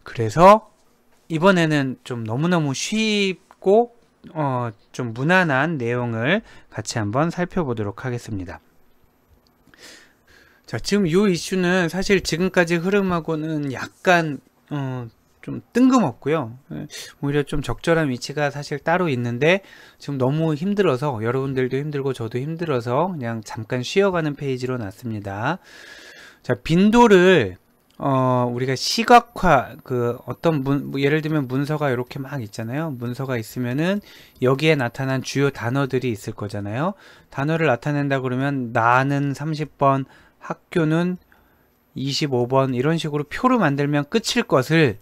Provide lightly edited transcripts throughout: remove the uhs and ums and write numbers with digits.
그래서 이번에는 좀 너무너무 쉽고 좀 무난한 내용을 같이 한번 살펴보도록 하겠습니다. 자, 지금 이 이슈는 사실 지금까지 흐름하고는 약간 좀 뜬금없고요. 오히려 좀 적절한 위치가 사실 따로 있는데 지금 너무 힘들어서, 여러분들도 힘들고 저도 힘들어서 그냥 잠깐 쉬어가는 페이지로 놨습니다. 자, 빈도를 우리가 시각화, 예를 들면 문서가 이렇게 막 있잖아요. 문서가 있으면은 여기에 나타난 주요 단어들이 있을 거잖아요. 단어를 나타낸다 그러면 나는 30번, 학교는 25번 이런 식으로 표를 만들면 끝일 것을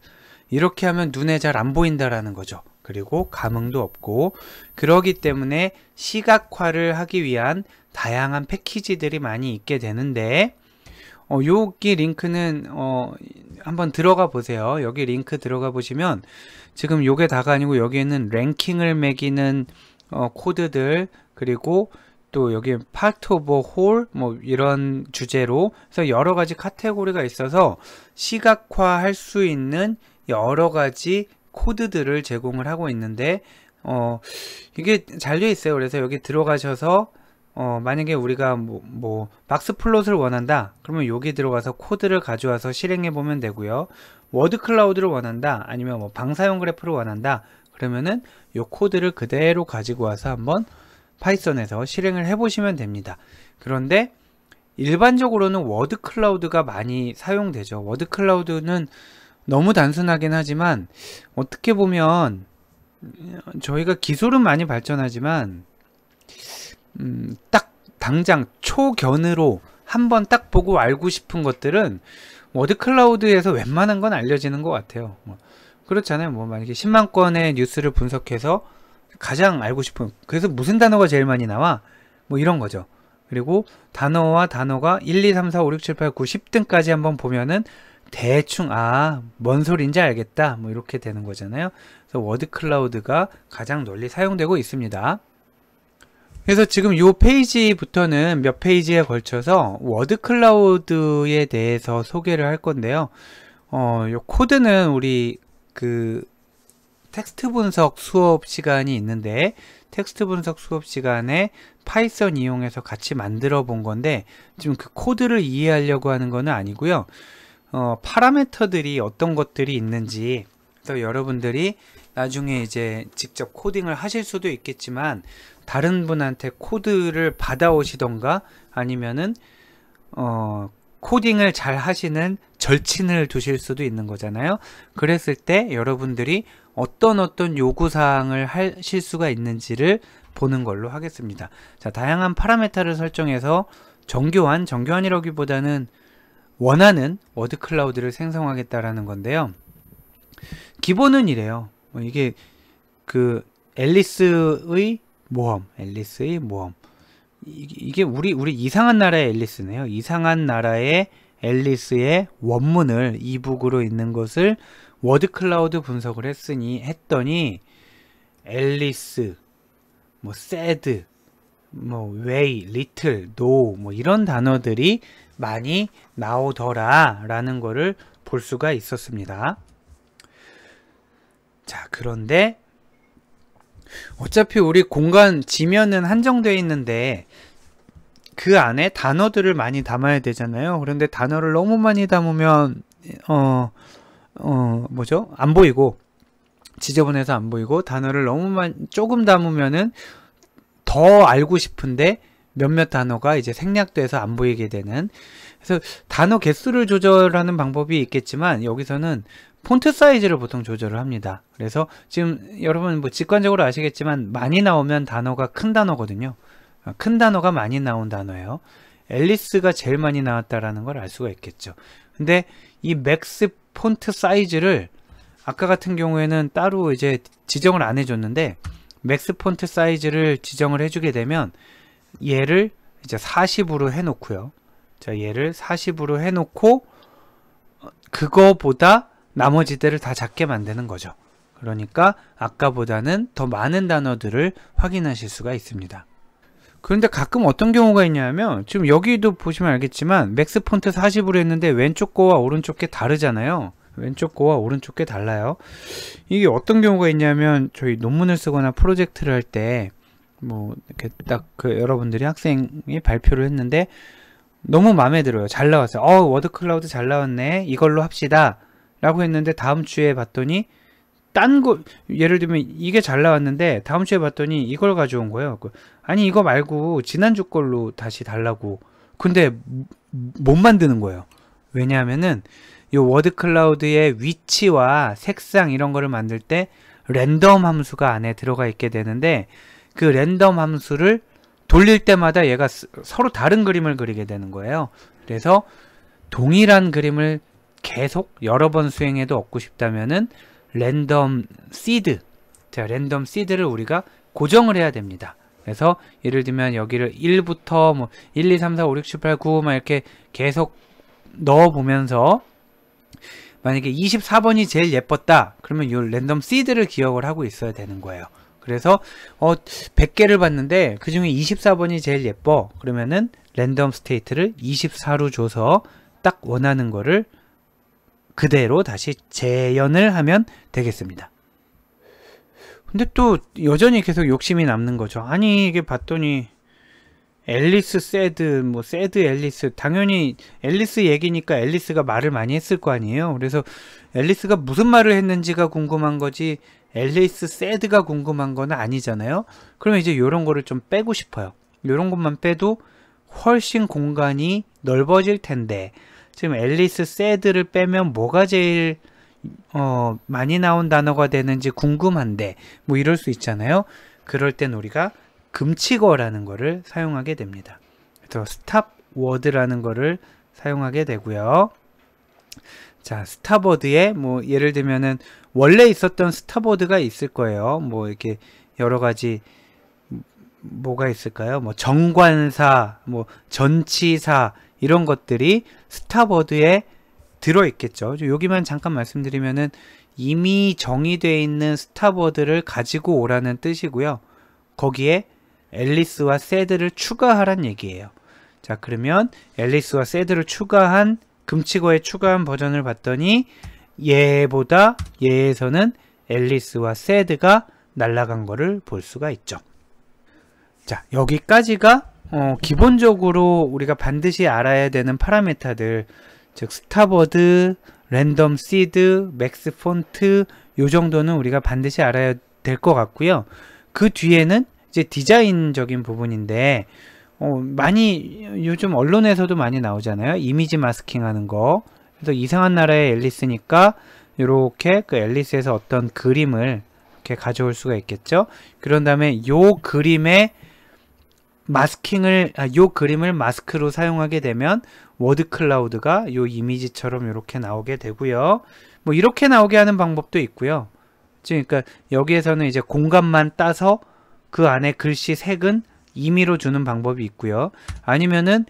이렇게 하면 눈에 잘 안 보인다라는 거죠. 그리고 감흥도 없고, 그러기 때문에 시각화를 하기 위한 다양한 패키지들이 많이 있게 되는데, 여기 링크는 한번 들어가 보세요. 여기 링크 들어가 보시면 지금 요게 다가 아니고 여기에는 랭킹을 매기는 코드들, 그리고 또 여기 파트 오브 홀 뭐 이런 주제로 그래서 여러 가지 카테고리가 있어서 시각화할 수 있는 여러 가지 코드들을 제공을 하고 있는데 이게 잘 되어 있어요. 그래서 여기 들어가셔서 만약에 우리가 뭐 박스 플롯을 원한다 그러면 여기 들어가서 코드를 가져와서 실행해 보면 되고요. 워드 클라우드를 원한다, 아니면 뭐 방사용 그래프를 원한다 그러면은 요 코드를 그대로 가지고 와서 한번 파이썬에서 실행을 해 보시면 됩니다. 그런데 일반적으로는 워드 클라우드가 많이 사용되죠. 워드 클라우드는 너무 단순하긴 하지만 어떻게 보면 저희가 기술은 많이 발전하지만 딱 당장 초견으로 한번 딱 보고 알고 싶은 것들은 워드 클라우드에서 웬만한 건 알려지는 것 같아요. 그렇잖아요. 뭐 만약에 10만 건의 뉴스를 분석해서 가장 알고 싶은, 그래서 무슨 단어가 제일 많이 나와? 뭐 이런 거죠. 그리고 단어와 단어가 1, 2, 3, 4, 5, 6, 7, 8, 9, 10등까지 한번 보면은 대충 뭔 소린지 알겠다 뭐 이렇게 되는 거잖아요. 그래서 워드 클라우드가 가장 널리 사용되고 있습니다. 그래서 지금 이 페이지부터는 몇 페이지에 걸쳐서 워드 클라우드에 대해서 소개를 할 건데요. 요 코드는 우리 텍스트 분석 수업 시간이 있는데, 텍스트 분석 수업 시간에 파이썬 이용해서 같이 만들어 본 건데, 지금 그 코드를 이해하려고 하는 거는 아니고요. 파라미터들이 어떤 것들이 있는지, 그래서 여러분들이 나중에 이제 직접 코딩을 하실 수도 있겠지만 다른 분한테 코드를 받아오시던가 아니면은 코딩을 잘 하시는 절친을 두실 수도 있는 거잖아요. 그랬을 때 여러분들이 어떤 요구사항을 하실 수가 있는지를 보는 걸로 하겠습니다. 자, 다양한 파라미터를 설정해서 정교한이라기보다는 원하는 워드 클라우드를 생성하겠다라는 건데요. 기본은 이래요. 이게 앨리스의 모험. 이게 우리 이상한 나라의 앨리스네요. 이상한 나라의 앨리스의 원문을 이북으로 있는 것을 워드 클라우드 분석을 했더니 앨리스, 뭐 sad, 뭐 way, little, no 뭐 이런 단어들이 많이 나오더라라는 거를 볼 수가 있었습니다. 자, 그런데 어차피 우리 공간 지면은 한정되어 있는데 그 안에 단어들을 많이 담아야 되잖아요. 그런데 단어를 너무 많이 담으면 안 보이고, 지저분해서 안 보이고, 단어를 조금 담으면은 더 알고 싶은데 몇몇 단어가 이제 생략돼서 안 보이게 되는. 그래서 단어 개수를 조절하는 방법이 있겠지만 여기서는 폰트 사이즈를 보통 조절을 합니다. 그래서 지금 여러분 뭐 직관적으로 아시겠지만 많이 나오면 단어가 큰 단어거든요. 큰 단어가 많이 나온 단어예요. 앨리스가 제일 많이 나왔다라는 걸 알 수가 있겠죠. 근데 이 맥스 폰트 사이즈를 아까 같은 경우에는 따로 이제 지정을 안 해줬는데, 맥스 폰트 사이즈를 지정을 해주게 되면 얘를 이제 40으로 해놓고요. 자, 얘를 40으로 해놓고 그거보다 나머지들을 다 작게 만드는 거죠. 그러니까 아까보다는 더 많은 단어들을 확인하실 수가 있습니다. 그런데 가끔 어떤 경우가 있냐면, 지금 여기도 보시면 알겠지만 맥스 폰트 40으로 했는데 왼쪽 거와 오른쪽 게 다르잖아요. 왼쪽 거와 오른쪽 게 달라요. 이게 어떤 경우가 있냐면 저희 논문을 쓰거나 프로젝트를 할 때 뭐 이렇게 딱 그 여러분들이 학생이 발표를 했는데 너무 마음에 들어요. 잘 나왔어요. 워드 클라우드 잘 나왔네. 이걸로 합시다. 라고 했는데 다음 주에 봤더니 딴 거, 예를 들면 이게 잘 나왔는데 다음 주에 봤더니 이걸 가져온 거예요. 아니 이거 말고 지난주 걸로 다시 달라고. 근데 못 만드는 거예요. 왜냐하면은 이 워드 클라우드의 위치와 색상 이런 거를 만들 때 랜덤 함수가 안에 들어가 있게 되는데 그 랜덤 함수를 돌릴 때마다 얘가 서로 다른 그림을 그리게 되는 거예요. 그래서 동일한 그림을 계속 여러 번 수행해도 얻고 싶다면은 랜덤 시드, 자, 랜덤 시드를 우리가 고정을 해야 됩니다. 그래서 예를 들면 여기를 1부터 뭐 1, 2, 3, 4, 5, 6, 7, 8, 9 막 이렇게 계속 넣어 보면서 만약에 24번이 제일 예뻤다. 그러면 이 랜덤 시드를 기억을 하고 있어야 되는 거예요. 그래서 100개를 봤는데 그 중에 24번이 제일 예뻐. 그러면은 랜덤 스테이트를 24로 줘서 딱 원하는 거를 그대로 다시 재현을 하면 되겠습니다. 근데 또 여전히 계속 욕심이 남는 거죠. 아니 이게 봤더니 앨리스 세드, 뭐 세드 앨리스, 당연히 앨리스 얘기니까 앨리스가 말을 많이 했을 거 아니에요. 그래서 앨리스가 무슨 말을 했는지가 궁금한 거지 앨리스 세드가 궁금한 건 아니잖아요. 그러면 이제 이런 거를 좀 빼고 싶어요. 이런 것만 빼도 훨씬 공간이 넓어질 텐데 지금 앨리스 세드를 빼면 뭐가 제일 많이 나온 단어가 되는지 궁금한데 뭐 이럴 수 있잖아요. 그럴 땐 우리가 금치어라는 거를 사용하게 됩니다. 그래서 스탑 워드라는 거를 사용하게 되고요. 자, 스탑워드에 뭐 예를 들면은 원래 있었던 스탑워드가 있을 거예요. 뭐 이렇게 여러 가지 뭐가 있을까요? 뭐 정관사, 뭐 전치사 이런 것들이 스탑워드에 들어 있겠죠. 여기만 잠깐 말씀드리면은 이미 정의되어 있는 스탑워드를 가지고 오라는 뜻이고요. 거기에 앨리스와 세드를 추가하란 얘기예요. 자, 그러면 앨리스와 세드를 추가한 금치어에 추가한 버전을 봤더니 얘보다 얘에서는 앨리스와 세드가 날아간 거를 볼 수가 있죠. 자, 여기까지가 기본적으로 우리가 반드시 알아야 되는 파라메타들, 즉 스탑워드, 랜덤 시드, 맥스 폰트 요 정도는 우리가 반드시 알아야 될 것 같고요. 그 뒤에는 이제 디자인적인 부분인데 많이 요즘 언론에서도 많이 나오잖아요. 이미지 마스킹 하는 거. 그래서 이상한 나라의 앨리스니까 이렇게 그 앨리스에서 어떤 그림을 이렇게 가져올 수가 있겠죠. 그런 다음에 요 그림의 요 그림을 마스크로 사용하게 되면 워드 클라우드가 요 이미지처럼 이렇게 나오게 되고요. 뭐 이렇게 나오게 하는 방법도 있고요. 그러니까 여기에서는 이제 공간만 따서 그 안에 글씨 색은 임의로 주는 방법이 있고요. 아니면은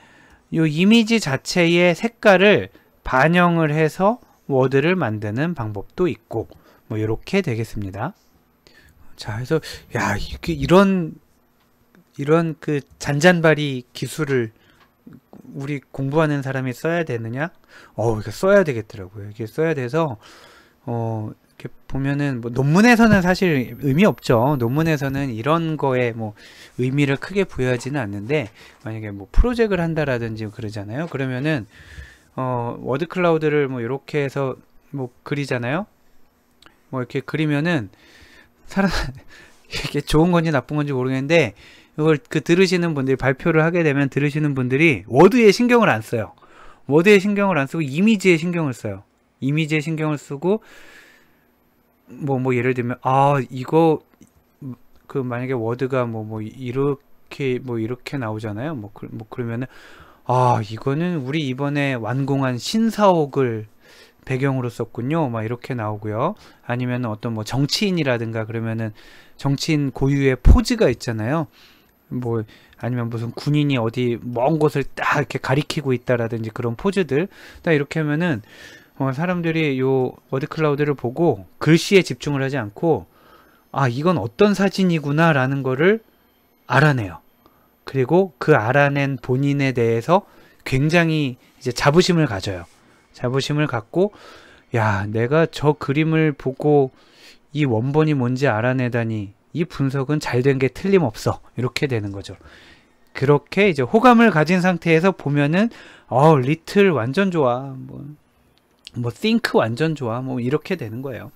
요 이미지 자체의 색깔을 반영을 해서 워드를 만드는 방법도 있고 뭐 이렇게 되겠습니다. 자, 그래서 야, 이런 그 잔잔바리 기술을 우리 공부하는 사람이 써야 되느냐? 이거 써야 되겠더라고요. 이게 써야 돼서 이렇게 보면은 뭐 논문에서는 사실 의미 없죠. 논문에서는 이런 거에 뭐 의미를 크게 부여하지는 않는데 만약에 뭐 프로젝트를 한다라든지 그러잖아요. 그러면은 워드 클라우드를 뭐 이렇게 해서 뭐 그리잖아요. 뭐 이렇게 그리면은 이게 좋은 건지 나쁜 건지 모르겠는데 이걸 들으시는 분들이 발표를 하게 되면 들으시는 분들이 워드에 신경을 안 써요. 워드에 신경을 안 쓰고 이미지에 신경을 써요. 이미지에 신경을 쓰고 뭐 예를 들면 이거 그 만약에 워드가 이렇게 나오잖아요. 그러면은 이거는 우리 이번에 완공한 신사옥을 배경으로 썼군요. 막 이렇게 나오고요. 아니면 어떤 뭐 정치인이라든가 그러면은 정치인 고유의 포즈가 있잖아요. 뭐 아니면 무슨 군인이 어디 먼 곳을 딱 이렇게 가리키고 있다라든지 그런 포즈들 딱 이렇게 하면은 사람들이 요 워드 클라우드를 보고 글씨에 집중을 하지 않고 이건 어떤 사진이구나 라는 거를 알아내요. 그리고 그 알아낸 본인에 대해서 굉장히 이제 자부심을 가져요. 자부심을 갖고 야, 내가 저 그림을 보고 이 원본이 뭔지 알아내다니 이 분석은 잘 된 게 틀림없어. 이렇게 되는 거죠. 그렇게 이제 호감을 가진 상태에서 보면은 리틀 완전 좋아. 뭐 think 완전 좋아. 뭐 이렇게 되는 거예요.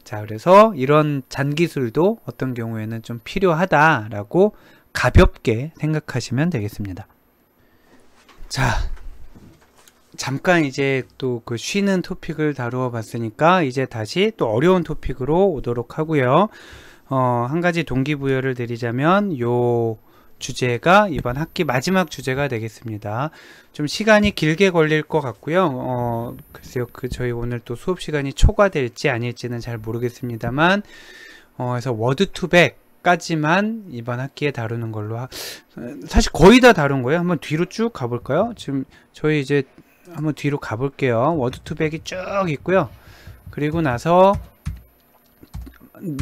자, 그래서 이런 잔기술도 어떤 경우에는 좀 필요하다라고 가볍게 생각하시면 되겠습니다. 자, 잠깐 이제 또 그 쉬는 토픽을 다루어 봤으니까 이제 다시 또 어려운 토픽으로 오도록 하고요. 한 가지 동기부여를 드리자면 요 주제가 이번 학기 마지막 주제가 되겠습니다. 좀 시간이 길게 걸릴 것 같고요. 글쎄요, 저희 오늘 또 수업 시간이 초과될지 아닐지는 잘 모르겠습니다만, 그래서 워드2백까지만 이번 학기에 다루는 걸로 사실 거의 다 다룬 거예요. 한번 뒤로 쭉 가볼까요? 지금 저희 이제 한번 뒤로 가볼게요. 워드2백이 쭉 있고요. 그리고 나서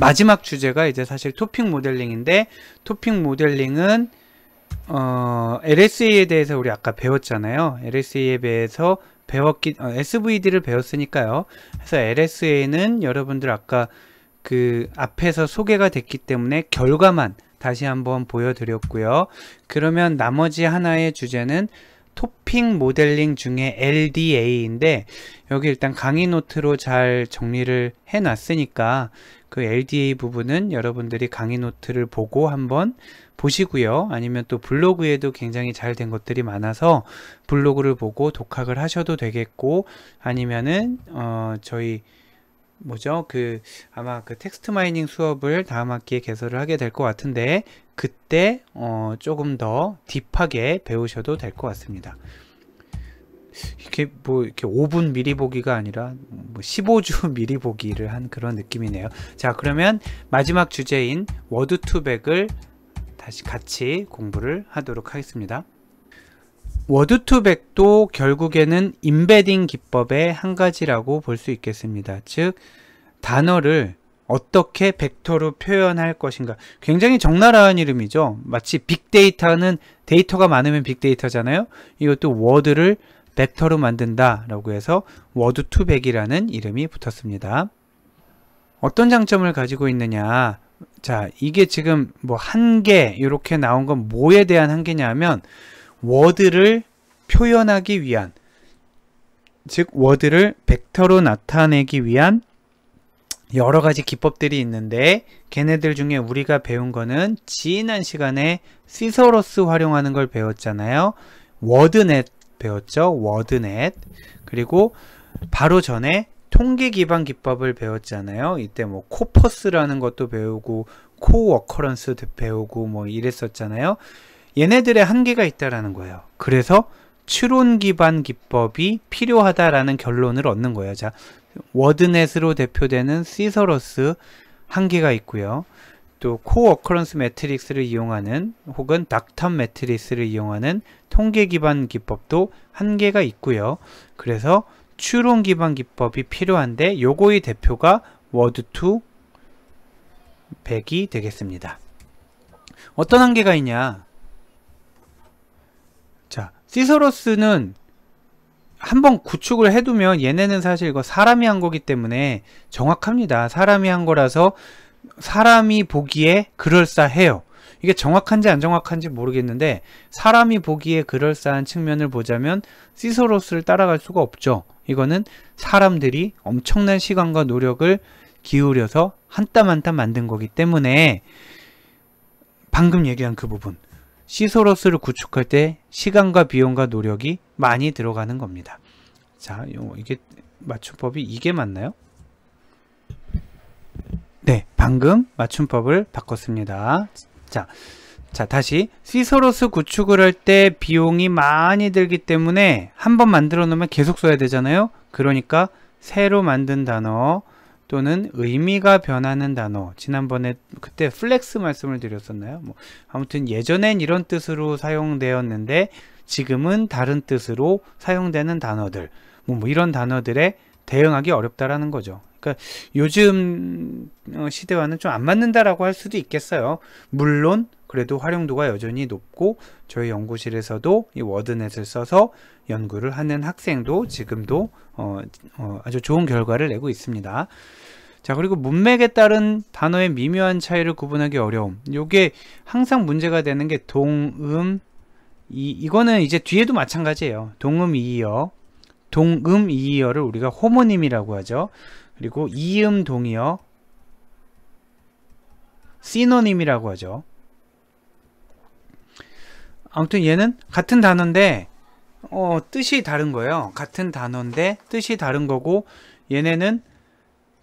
마지막 주제가 이제 사실 토픽 모델링인데, 토픽 모델링은 LSA에 대해서 우리 아까 배웠잖아요. LSA에 대해서 SVD를 배웠으니까요. 그래서 LSA는 여러분들 아까 그 앞에서 소개가 됐기 때문에 결과만 다시 한번 보여드렸고요. 그러면 나머지 하나의 주제는 토픽 모델링 중에 LDA인데, 여기 일단 강의 노트로 잘 정리를 해 놨으니까 그 LDA 부분은 여러분들이 강의 노트를 보고 한번 보시고요. 아니면 또 블로그에도 굉장히 잘 된 것들이 많아서 블로그를 보고 독학을 하셔도 되겠고, 아니면은 저희 아마 그 텍스트 마이닝 수업을 다음 학기에 개설을 하게 될 것 같은데, 그때 조금 더 딥하게 배우셔도 될 것 같습니다. 이렇게 이렇게 5분 미리 보기가 아니라 15주 미리 보기를 한 그런 느낌이네요. 자, 그러면 마지막 주제인 워드2백을 다시 같이 공부를 하도록 하겠습니다. 워드2백도 결국에는 임베딩 기법의 한 가지라고 볼 수 있겠습니다. 즉, 단어를 어떻게 벡터로 표현할 것인가. 굉장히 적나라한 이름이죠. 마치 빅데이터는 데이터가 많으면 빅데이터잖아요. 이것도 워드를 벡터로 만든다 라고 해서 워드2백이라는 이름이 붙었습니다. 어떤 장점을 가지고 있느냐. 자, 이게 지금 뭐 한계 이렇게 나온 건 뭐에 대한 한계냐 하면, 워드를 표현하기 위한, 즉 워드를 벡터로 나타내기 위한 여러 가지 기법들이 있는데, 걔네들 중에 우리가 배운 거는 지난 시간에 시서러스 활용하는 걸 배웠잖아요. 워드넷 배웠죠. 워드넷. 그리고 바로 전에 통계 기반 기법을 배웠잖아요. 이때 뭐 코퍼스라는 것도 배우고 코어커런스 배우고 뭐 이랬었잖아요. 얘네들의 한계가 있다라는 거예요. 그래서 추론 기반 기법이 필요하다라는 결론을 얻는 거예요. 자, 워드넷으로 대표되는 시서러스 한계가 있고요. 또 코어커런스 매트릭스를 이용하는, 혹은 닥텀 매트릭스를 이용하는 통계 기반 기법도 한계가 있고요. 그래서 추론 기반 기법이 필요한데, 요거의 대표가 워드2백이 되겠습니다. 어떤 한계가 있냐? 자, 시서러스는 한번 구축을 해두면, 얘네는 사실 이거 사람이 한 거기 때문에 정확합니다. 사람이 한 거라서 사람이 보기에 그럴싸해요. 이게 정확한지 안 정확한지 모르겠는데, 사람이 보기에 그럴싸한 측면을 보자면 시서러스를 따라갈 수가 없죠. 이거는 사람들이 엄청난 시간과 노력을 기울여서 한 땀 한 땀 만든 거기 때문에, 방금 얘기한 그 부분, 시서러스를 구축할 때 시간과 비용과 노력이 많이 들어가는 겁니다. 자, 이게 맞춤법이 이게 맞나요? 네, 방금 맞춤법을 바꿨습니다. 자, 다시 시서러스 구축을 할 때 비용이 많이 들기 때문에 한번 만들어 놓으면 계속 써야 되잖아요. 그러니까 새로 만든 단어 또는 의미가 변하는 단어, 지난번에 그때 플렉스 말씀을 드렸었나요? 아무튼 예전엔 이런 뜻으로 사용되었는데 지금은 다른 뜻으로 사용되는 단어들, 뭐 이런 단어들에 대응하기 어렵다라는 거죠. 그러니까 요즘 시대와는 좀 안 맞는다라고 할 수도 있겠어요. 물론 그래도 활용도가 여전히 높고 저희 연구실에서도 이 워드넷을 써서 연구를 하는 학생도 지금도 아주 좋은 결과를 내고 있습니다. 자, 그리고 문맥에 따른 단어의 미묘한 차이를 구분하기 어려움. 요게 항상 문제가 되는 게 동음, 이거는 이제 뒤에도 마찬가지예요. 동음 이의어, 동음 이의어를 우리가 호모님이라고 하죠. 그리고 이음 동의어, 시노님이라고 하죠. 아무튼 얘는 같은 단어인데 뜻이 다른 거예요. 같은 단어인데 뜻이 다른 거고, 얘네는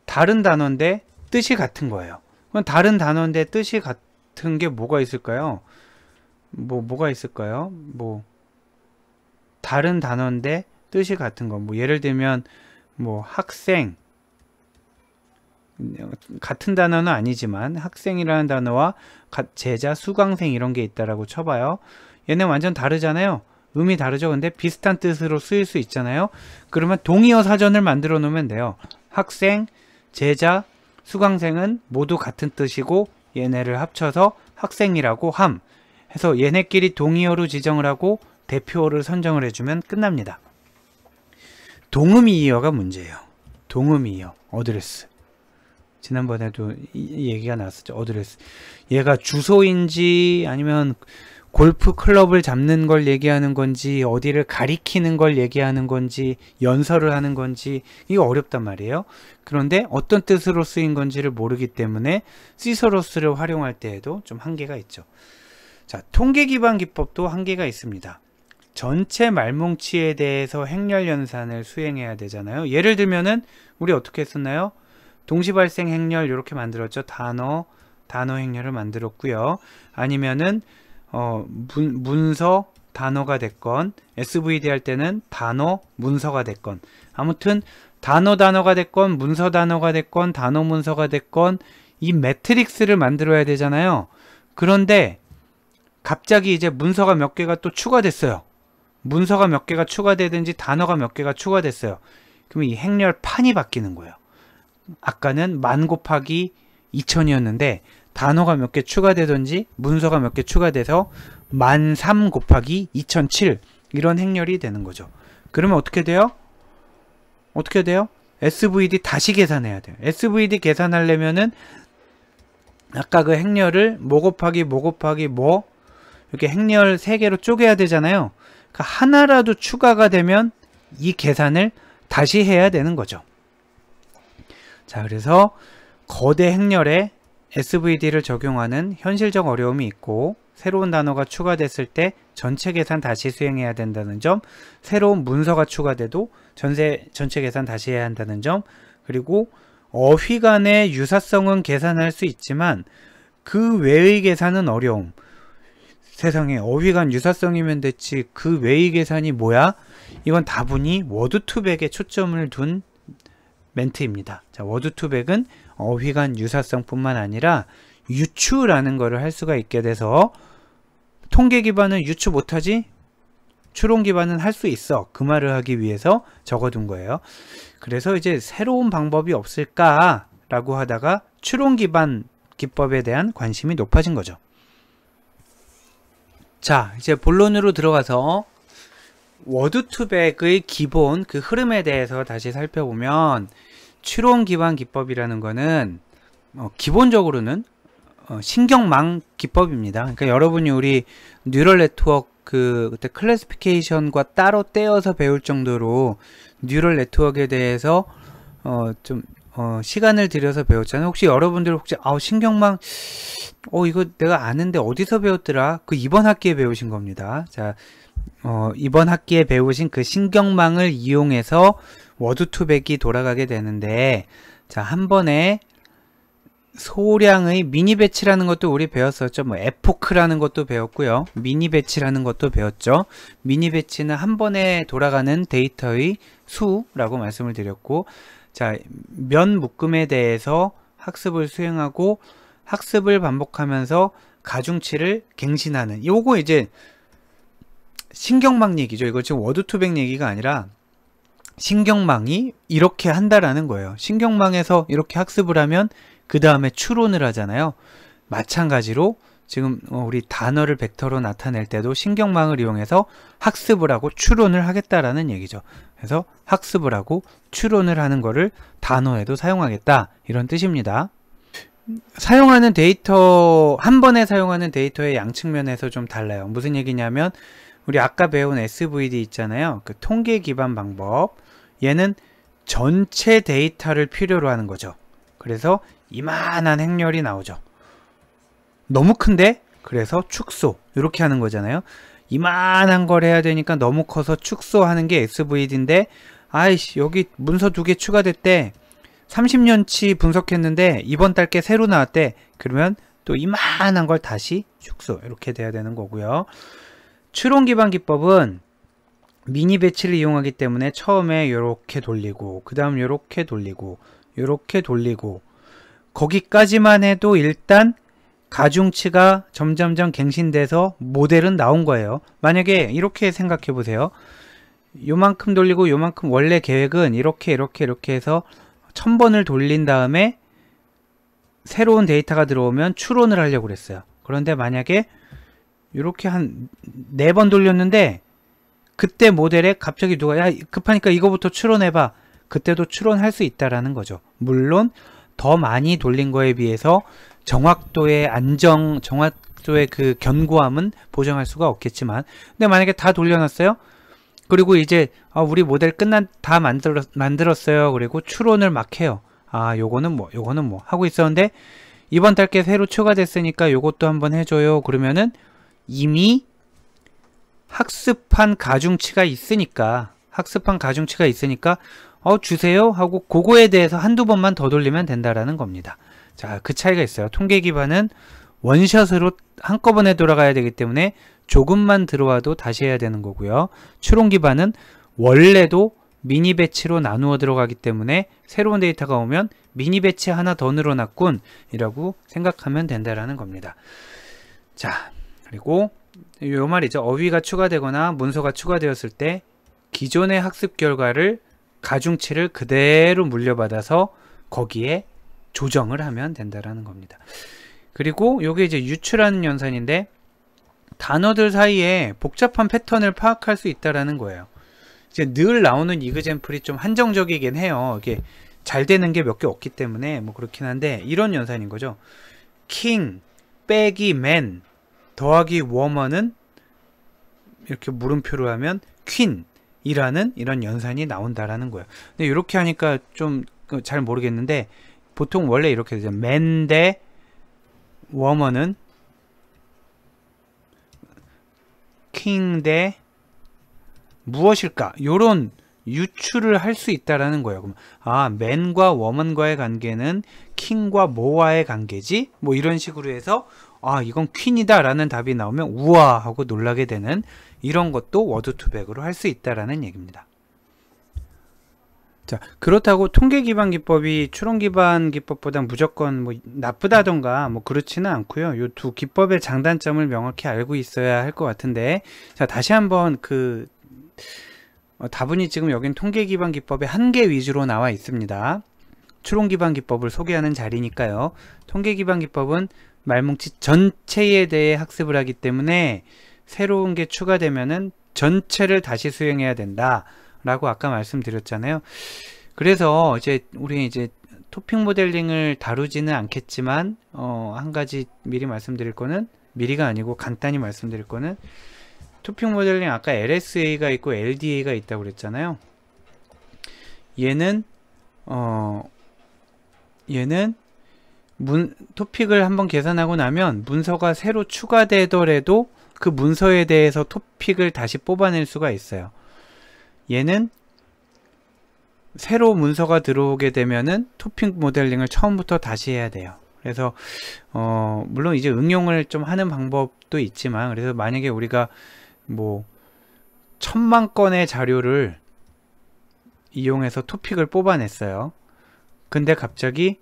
다른 단어인데 뜻이 같은 거예요. 그럼 다른 단어인데 뜻이 같은 게 뭐가 있을까요? 뭐가 있을까요? 다른 단어인데 뜻이 같은 거. 예를 들면 학생, 같은 단어는 아니지만 학생이라는 단어와 제자, 수강생 이런 게 있다라고 쳐봐요. 얘네 완전 다르잖아요. 음이 다르죠. 근데 비슷한 뜻으로 쓰일 수 있잖아요. 그러면 동의어 사전을 만들어 놓으면 돼요. 학생, 제자, 수강생은 모두 같은 뜻이고 얘네를 합쳐서 학생이라고 함 해서 얘네끼리 동의어로 지정을 하고 대표어를 선정을 해주면 끝납니다. 동음이의어가 문제예요. 동음이의어, 어드레스. 지난번에도 이 얘기가 나왔었죠. 어드레스. 얘가 주소인지 아니면 골프 클럽을 잡는 걸 얘기하는 건지 어디를 가리키는 걸 얘기하는 건지 연설을 하는 건지 이거 어렵단 말이에요. 그런데 어떤 뜻으로 쓰인 건지를 모르기 때문에 시서로스를 활용할 때에도 좀 한계가 있죠. 자, 통계 기반 기법도 한계가 있습니다. 전체 말뭉치에 대해서 행렬 연산을 수행해야 되잖아요. 예를 들면은 우리 어떻게 했었나요? 동시발생 행렬 이렇게 만들었죠. 단어 행렬을 만들었고요. 아니면은 문서 단어가 됐건 SVD 할 때는 단어 문서가 됐건 아무튼 단어가 됐건 문서 단어가 됐건 단어 문서가 됐건 이 매트릭스를 만들어야 되잖아요. 그런데 갑자기 이제 문서가 몇 개가 또 추가됐어요. 문서가 몇 개가 추가되든지 단어가 몇 개가 추가됐어요. 그러면 이 행렬 판이 바뀌는 거예요. 아까는 1000 곱하기 2000이었는데 단어가 몇 개 추가되든지 문서가 몇 개 추가돼서 1003 곱하기 2007 이런 행렬이 되는 거죠. 그러면 어떻게 돼요? SVD 다시 계산해야 돼요. SVD 계산하려면은 아까 그 행렬을 뭐 곱하기 뭐 이렇게 행렬 3개로 쪼개야 되잖아요. 그러니까 하나라도 추가가 되면 이 계산을 다시 해야 되는 거죠. 자, 그래서 거대 행렬에 SVD를 적용하는 현실적 어려움이 있고 새로운 단어가 추가됐을 때 전체 계산 다시 수행해야 된다는 점, 새로운 문서가 추가돼도 전체 계산 다시 해야 한다는 점, 그리고 어휘 간의 유사성은 계산할 수 있지만 그 외의 계산은 어려움. 세상에 어휘 간 유사성이면 됐지 그 외의 계산이 뭐야? 이건 다분히 워드2백에 초점을 둔 멘트입니다. 자, 워드2백은 어휘 간 유사성뿐만 아니라 유추라는 거를 할 수가 있게 돼서 통계 기반은 유추 못하지? 추론 기반은 할 수 있어. 그 말을 하기 위해서 적어둔 거예요. 그래서 이제 새로운 방법이 없을까? 라고 하다가 추론 기반 기법에 대한 관심이 높아진 거죠. 자, 이제 본론으로 들어가서 워드2백의 기본 그 흐름에 대해서 다시 살펴보면 추론 기반 기법이라는 거는 기본적으로는 신경망 기법입니다. 그러니까 여러분이 우리 뉴럴 네트워크 그때 클래시피케이션과 따로 떼어서 배울 정도로 뉴럴 네트워크에 대해서 시간을 들여서 배웠잖아요. 혹시 여러분들 신경망 이거 내가 아는데 어디서 배웠더라? 그 이번 학기에 배우신 겁니다. 자, 이번 학기에 배우신 그 신경망을 이용해서 워드2백이 돌아가게 되는데, 자, 한 번에 소량의 미니 배치라는 것도 우리 배웠었죠. 에포크라는 것도 배웠고요. 미니 배치라는 것도 배웠죠. 미니 배치는 한 번에 돌아가는 데이터의 수라고 말씀을 드렸고, 자, 면 묶음에 대해서 학습을 수행하고 학습을 반복하면서 가중치를 갱신하는, 요거 이제 신경망 얘기죠. 이거 지금 워드2백 얘기가 아니라 신경망이 이렇게 한다라는 거예요. 신경망에서 이렇게 학습을 하면 그 다음에 추론을 하잖아요. 마찬가지로 지금 우리 단어를 벡터로 나타낼 때도 신경망을 이용해서 학습을 하고 추론을 하겠다라는 얘기죠. 그래서 학습을 하고 추론을 하는 거를 단어에도 사용하겠다, 이런 뜻입니다. 사용하는 데이터, 한 번에 사용하는 데이터의 양측면에서 좀 달라요. 무슨 얘기냐면 우리 아까 배운 SVD 있잖아요. 그 통계 기반 방법. 얘는 전체 데이터를 필요로 하는 거죠. 그래서 이만한 행렬이 나오죠. 너무 큰데? 그래서 축소. 이렇게 하는 거잖아요. 이만한 걸 해야 되니까 너무 커서 축소하는 게 SVD인데, 아이씨, 여기 문서 2개 추가됐대. 30년치 분석했는데 이번 달 게 새로 나왔대. 그러면 또 이만한 걸 다시 축소. 이렇게 돼야 되는 거고요. 추론 기반 기법은 미니 배치를 이용하기 때문에 처음에 이렇게 돌리고, 그 다음 이렇게 돌리고, 이렇게 돌리고, 거기까지만 해도 일단 가중치가 점점점 갱신돼서 모델은 나온 거예요. 만약에 이렇게 생각해 보세요. 요만큼 돌리고 요만큼, 원래 계획은 이렇게 해서 1000번을 돌린 다음에 새로운 데이터가 들어오면 추론을 하려고 그랬어요. 그런데 만약에 이렇게 한 4번 돌렸는데 그때 모델에 갑자기 누가 야 급하니까 이거부터 추론해봐. 그때도 추론할 수 있다라는 거죠. 물론 더 많이 돌린 거에 비해서 정확도의 정확도의 그 견고함은 보장할 수가 없겠지만, 근데 만약에 다 돌려놨어요. 그리고 이제 우리 모델 다 만들었어요. 그리고 추론을 막 해요. 요거는 뭐 하고 있었는데 이번 달 게 새로 추가됐으니까 요것도 한번 해줘요. 그러면은 이미 학습한 가중치가 있으니까 주세요 하고 그거에 대해서 한두 번만 더 돌리면 된다라는 겁니다. 자, 그 차이가 있어요. 통계 기반은 원샷으로 한꺼번에 돌아가야 되기 때문에 조금만 들어와도 다시 해야 되는 거고요. 추론 기반은 원래도 미니 배치로 나누어 들어가기 때문에 새로운 데이터가 오면 미니 배치 하나 더 늘어났군 이라고 생각하면 된다라는 겁니다. 자, 그리고 요 말이죠. 어휘가 추가되거나 문서가 추가되었을 때 기존의 학습 결과를 가중치를 그대로 물려받아서 거기에 조정을 하면 된다라는 겁니다. 그리고 요게 이제 유추라는 연산인데 단어들 사이에 복잡한 패턴을 파악할 수 있다라는 거예요. 이제 늘 나오는 이그젠플이 좀 한정적이긴 해요. 이게 잘 되는 게 몇 개 없기 때문에 뭐 그렇긴 한데 이런 연산인 거죠. king 빼기 man 더하기 woman은 이렇게 물음표로 하면 queen이라는 이런 연산이 나온다라는 거예요. 근데 이렇게 하니까 좀 잘 모르겠는데 보통 원래 이렇게 되죠. man 대 woman은 king 대 무엇일까? 요런 유추를 할 수 있다라는 거예요. 그럼 man과 woman과의 관계는 king과 뭐와의 관계지? 뭐 이런 식으로 해서 이건 퀸이다 라는 답이 나오면 우와 하고 놀라게 되는 이런 것도 워드2백으로 할 수 있다라는 얘기입니다. 자, 그렇다고 통계 기반 기법이 추론 기반 기법보다 무조건 뭐 나쁘다던가 뭐 그렇지는 않고요. 요 두 기법의 장단점을 명확히 알고 있어야 할 것 같은데, 자, 다시 한번 다분히 지금 여긴 통계 기반 기법의 한계 위주로 나와 있습니다. 추론 기반 기법을 소개하는 자리니까요. 통계 기반 기법은 말뭉치 전체에 대해 학습을 하기 때문에 새로운 게 추가되면은 전체를 다시 수행해야 된다 라고 아까 말씀드렸잖아요. 그래서 우리 이제 토픽 모델링을 다루지는 않겠지만 한 가지 미리 말씀드릴 거는, 미리가 아니고 간단히 말씀드릴 거는, 토픽 모델링 아까 LSA가 있고 LDA가 있다고 그랬잖아요. 얘는 토픽을 한번 계산하고 나면 문서가 새로 추가되더라도 그 문서에 대해서 토픽을 다시 뽑아낼 수가 있어요. 얘는 새로 문서가 들어오게 되면은 토픽 모델링을 처음부터 다시 해야 돼요. 그래서 물론 이제 응용을 좀 하는 방법도 있지만, 그래서 만약에 우리가 뭐 1000만 건의 자료를 이용해서 토픽을 뽑아냈어요. 근데 갑자기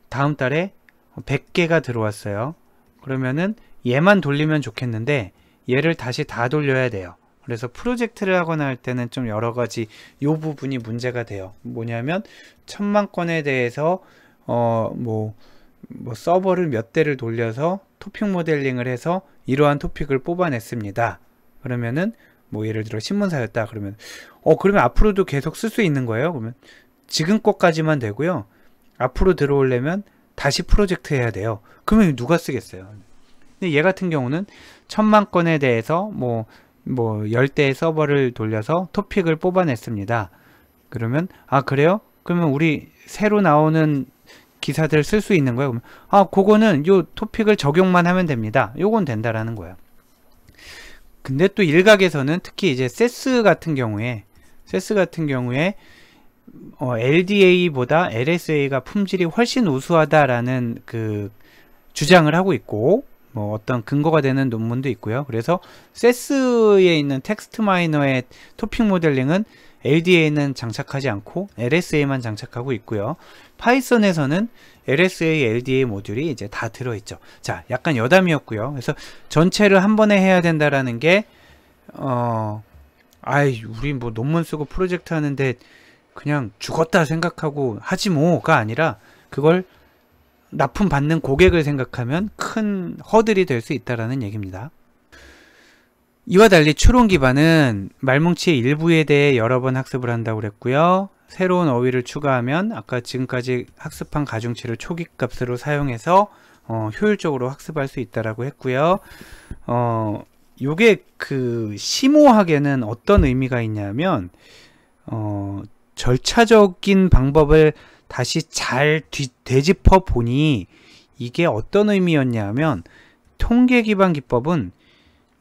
다음 달에 100개가 들어왔어요. 그러면은 얘만 돌리면 좋겠는데 얘를 다시 다 돌려야 돼요. 그래서 프로젝트를 하거나 할 때는 좀 여러가지 요 부분이 문제가 돼요. 뭐냐면 1000만 건에 대해서 뭐 뭐 서버를 몇 대를 돌려서 토픽 모델링을 해서 이러한 토픽을 뽑아냈습니다. 그러면은 뭐 예를 들어 신문사였다 그러면 그러면 앞으로도 계속 쓸 수 있는 거예요. 그러면 지금 것까지만 되고요. 앞으로 들어오려면 다시 프로젝트 해야 돼요. 그러면 누가 쓰겠어요? 근데 얘 같은 경우는 1000만 건에 대해서 뭐 10대의 서버를 돌려서 토픽을 뽑아냈습니다. 그러면 그래요? 그러면 우리 새로 나오는 기사들 쓸 수 있는 거예요. 그러면 그거는 요 토픽을 적용만 하면 됩니다. 요건 된다라는 거예요. 근데 또 일각에서는 특히 이제 세스 같은 경우에 LDA보다 LSA가 품질이 훨씬 우수하다라는 그 주장을 하고 있고 뭐 어떤 근거가 되는 논문도 있고요. 그래서 세스에 있는 텍스트 마이너의 토픽 모델링은 LDA는 장착하지 않고 LSA만 장착하고 있고요. 파이썬에서는 LSA, LDA 모듈이 이제 다 들어있죠. 자, 약간 여담이었고요. 그래서 전체를 한 번에 해야 된다라는 게 우리 뭐 논문 쓰고 프로젝트 하는데 그냥 죽었다 생각하고 하지 뭐가 아니라 그걸 납품 받는 고객을 생각하면 큰 허들이 될 수 있다라는 얘기입니다. 이와 달리 추론 기반은 말뭉치의 일부에 대해 여러 번 학습을 한다고 그랬고요. 새로운 어휘를 추가하면 아까 지금까지 학습한 가중치를 초기 값으로 사용해서 효율적으로 학습할 수 있다라고 했고요. 요게 그 심오하게는 어떤 의미가 있냐면 절차적인 방법을 다시 잘 되짚어 보니 이게 어떤 의미였냐면 통계 기반 기법은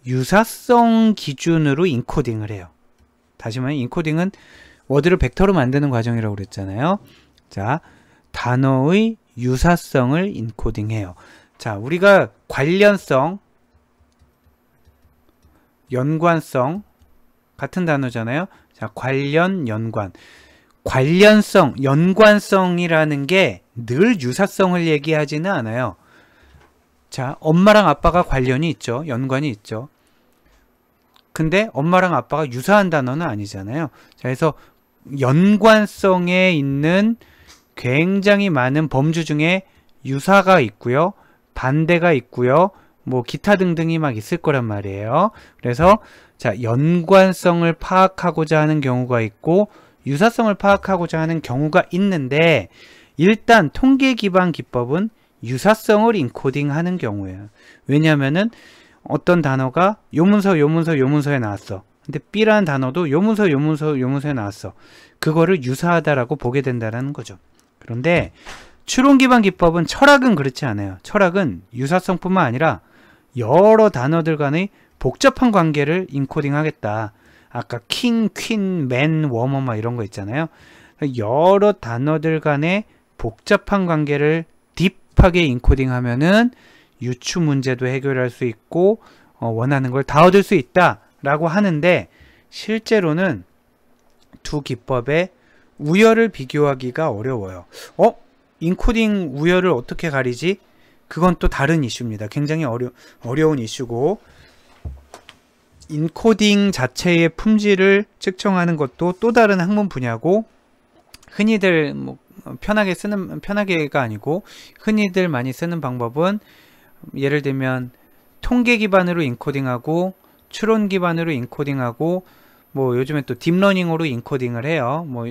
유사성 기준으로 인코딩을 해요. 다시 말해 인코딩은 워드를 벡터로 만드는 과정이라고 그랬잖아요. 자, 단어의 유사성을 인코딩해요. 자, 우리가 관련성, 연관성 같은 단어잖아요. 자, 관련, 연관. 관련성, 연관성이라는 게 늘 유사성을 얘기하지는 않아요. 자, 엄마랑 아빠가 관련이 있죠. 연관이 있죠. 근데 엄마랑 아빠가 유사한 단어는 아니잖아요. 자, 그래서 연관성에 있는 굉장히 많은 범주 중에 유사가 있고요. 반대가 있고요. 뭐 기타 등등이 막 있을 거란 말이에요. 그래서 자, 연관성을 파악하고자 하는 경우가 있고 유사성을 파악하고자 하는 경우가 있는데 일단 통계 기반 기법은 유사성을 인코딩하는 경우예요. 왜냐하면은 어떤 단어가 요문서에 나왔어. 근데 B라는 단어도 요문서에 나왔어. 그거를 유사하다라고 보게 된다는 거죠. 그런데 추론 기반 기법은 철학은 그렇지 않아요. 철학은 유사성뿐만 아니라 여러 단어들 간의 복잡한 관계를 인코딩하겠다. 아까 킹, 퀸, 맨, 워머 막 이런 거 있잖아요. 여러 단어들 간의 복잡한 관계를 딥하게 인코딩하면은 유추 문제도 해결할 수 있고 원하는 걸 다 얻을 수 있다라고 하는데 실제로는 두 기법의 우열을 비교하기가 어려워요. 인코딩 우열을 어떻게 가리지? 그건 또 다른 이슈입니다. 굉장히 어려운 이슈고 인코딩 자체의 품질을 측정하는 것도 또 다른 학문 분야고 흔히들 뭐 편하게가 아니고 흔히들 많이 쓰는 방법은 예를 들면 통계 기반으로 인코딩하고 추론 기반으로 인코딩하고 뭐 요즘에 또 딥러닝으로 인코딩을 해요. 뭐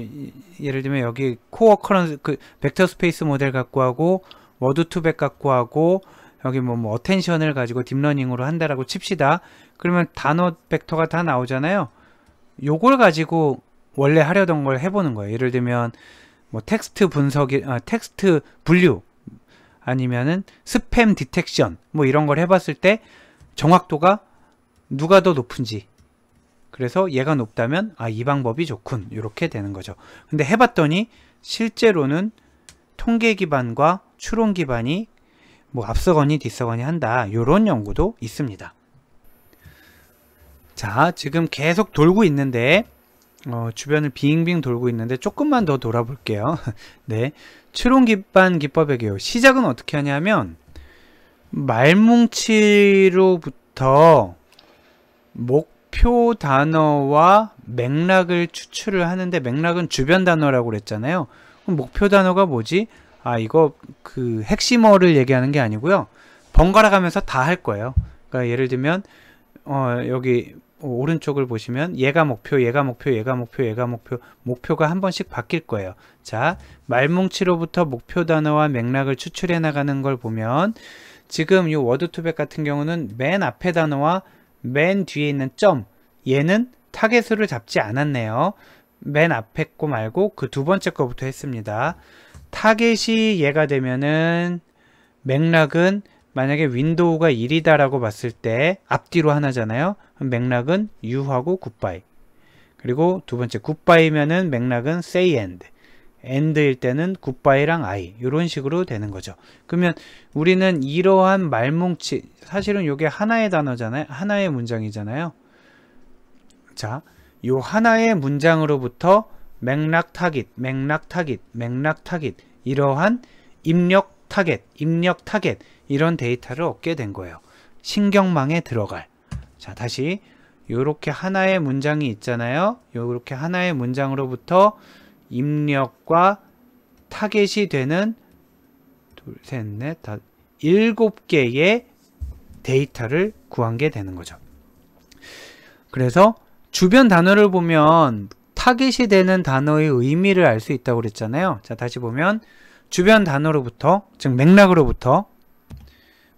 예를 들면 여기 코어 커런스 그 벡터 스페이스 모델 갖고 하고 워드 투백 갖고 하고 여기 뭐 어텐션을 가지고 딥러닝으로 한다라고 칩시다. 그러면 단어 벡터가 다 나오잖아요. 요걸 가지고 원래 하려던 걸 해보는 거예요. 예를 들면 뭐 텍스트 텍스트 분류 아니면은 스팸 디텍션 뭐 이런 걸 해봤을 때 정확도가 누가 더 높은지 그래서 얘가 높다면 이 방법이 좋군 이렇게 되는 거죠. 근데 해봤더니 실제로는 통계 기반과 추론 기반이 뭐 앞서거니 뒤서거니 한다 이런 연구도 있습니다. 자, 지금 계속 돌고 있는데 주변을 빙빙 돌고 있는데 조금만 더 돌아볼게요. 네, 추론 기반 기법의 개요. 시작은 어떻게 하냐면 말뭉치로부터 목표 단어와 맥락을 추출을 하는데 맥락은 주변 단어라고 그랬잖아요. 그럼 목표 단어가 뭐지? 아, 이거 그 핵심어를 얘기하는 게 아니고요. 번갈아 가면서 다 할 거예요. 그러니까 예를 들면 여기 오른쪽을 보시면 얘가 목표, 얘가 목표, 얘가 목표, 얘가 목표, 목표가 한 번씩 바뀔 거예요. 자, 말뭉치로부터 목표 단어와 맥락을 추출해 나가는 걸 보면 지금 이 워드 투백 같은 경우는 맨 앞에 단어와 맨 뒤에 있는 점, 얘는 타겟으로 잡지 않았네요. 맨 앞에 거 말고 그 두 번째 거부터 했습니다. 타겟이 얘가 되면은 맥락은 만약에 윈도우가 1이다 라고 봤을 때 앞뒤로 하나잖아요. 맥락은 U하고 굿바이. 그리고 두 번째 굿바이면은 맥락은 say and. end일 때는 굿바이랑 I. 이런 식으로 되는 거죠. 그러면 우리는 이러한 말뭉치, 사실은 이게 하나의 단어잖아요. 하나의 문장이잖아요. 자, 요 하나의 문장으로부터 맥락 타깃, 맥락 타깃, 맥락 타깃, 이러한 입력 타겟, 입력 타겟, 이런 데이터를 얻게 된 거예요. 신경망에 들어갈. 자, 다시 요렇게 하나의 문장이 있잖아요. 요렇게 하나의 문장으로부터 입력과 타겟이 되는 둘, 셋, 넷, 다 7개의 데이터를 구한 게 되는 거죠. 그래서 주변 단어를 보면 타겟이 되는 단어의 의미를 알 수 있다고 그랬잖아요. 자, 다시 보면 주변 단어로부터, 즉 맥락으로부터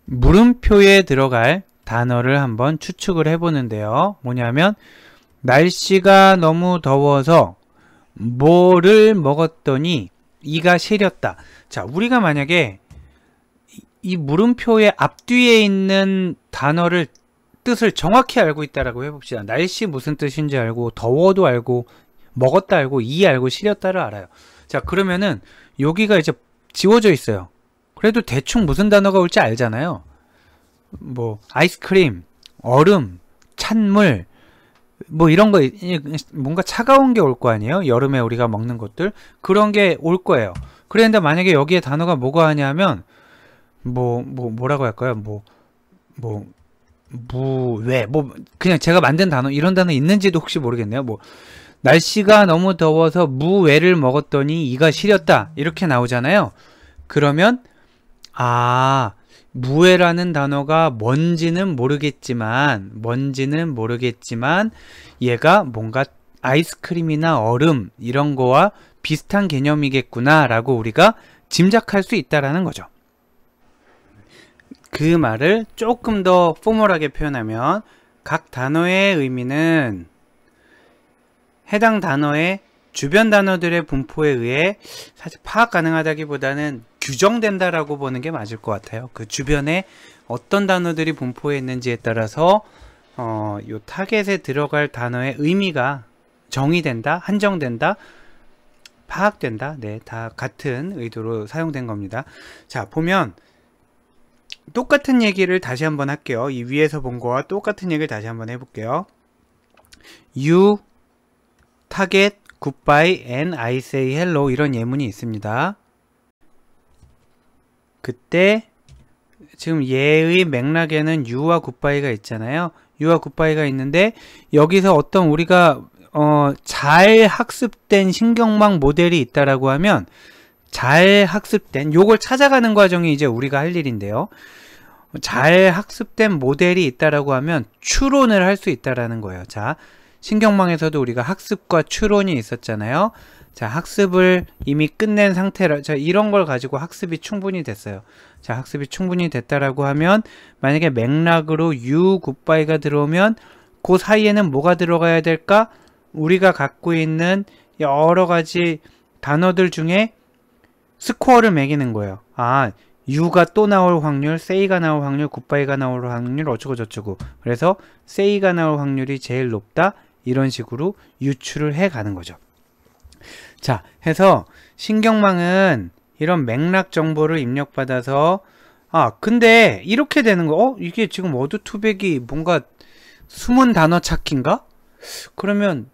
물음표에 들어갈 단어를 한번 추측을 해보는데요. 뭐냐면 날씨가 너무 더워서 뭐를 먹었더니 이가 시렸다. 자, 우리가 만약에 이 물음표의 앞뒤에 있는 단어를 뜻을 정확히 알고 있다라고 해봅시다. 날씨 무슨 뜻인지 알고, 더워도 알고, 먹었다 알고, 이 알고, 시렸다를 알아요. 자, 그러면은 여기가 이제 지워져 있어요. 그래도 대충 무슨 단어가 올지 알잖아요. 뭐 아이스크림, 얼음, 찬물, 뭐 이런 거, 뭔가 차가운 게 올 거 아니에요? 여름에 우리가 먹는 것들, 그런 게 올 거예요. 그런데 만약에 여기에 단어가 뭐가 하냐면 뭐라고 할까요? 그냥 제가 만든 단어, 이런 단어 있는지도 혹시 모르겠네요. 뭐 날씨가 너무 더워서 무외를 먹었더니 이가 시렸다, 이렇게 나오잖아요. 그러면 무외라는 단어가 뭔지는 모르겠지만 얘가 뭔가 아이스크림이나 얼음 이런 거와 비슷한 개념이겠구나 라고 우리가 짐작할 수 있다라는 거죠. 그 말을 조금 더 포멀하게 표현하면 각 단어의 의미는 해당 단어의 주변 단어들의 분포에 의해 사실 파악 가능하다기보다는 규정된다라고 보는 게 맞을 것 같아요. 그 주변에 어떤 단어들이 분포해 있는지에 따라서 요 타겟에 들어갈 단어의 의미가 정의된다, 한정된다, 파악된다. 네, 다 같은 의도로 사용된 겁니다. 자, 보면 똑같은 얘기를 다시 한번 할게요. 이 위에서 본 거와 똑같은 얘기를 다시 한번 해볼게요. You target goodbye and I say hello, 이런 예문이 있습니다. 그때 지금 얘의 맥락에는 you와 goodbye가 있잖아요. you와 goodbye가 있는데 여기서 어떤 우리가 잘 학습된 신경망 모델이 있다라고 하면 잘 학습된, 요걸 찾아가는 과정이 이제 우리가 할 일인데요. 잘 학습된 모델이 있다라고 하면 추론을 할 수 있다라는 거예요. 자, 신경망에서도 우리가 학습과 추론이 있었잖아요. 자, 학습을 이미 끝낸 상태라, 자, 이런 걸 가지고 학습이 충분히 됐어요. 자, 학습이 충분히 됐다라고 하면 만약에 맥락으로 you, goodbye가 들어오면 그 사이에는 뭐가 들어가야 될까? 우리가 갖고 있는 여러 가지 단어들 중에 스코어를 매기는 거예요. you가 또 나올 확률, say가 나올 확률, goodbye가 나올 확률, 어쩌고 저쩌고. 그래서 say가 나올 확률이 제일 높다, 이런 식으로 유추를 해 가는 거죠. 자, 해서 신경망은 이런 맥락 정보를 입력받아서 근데 이렇게 되는 거, 이게 지금 워드200이 뭔가 숨은 단어 찾기인가? 그러면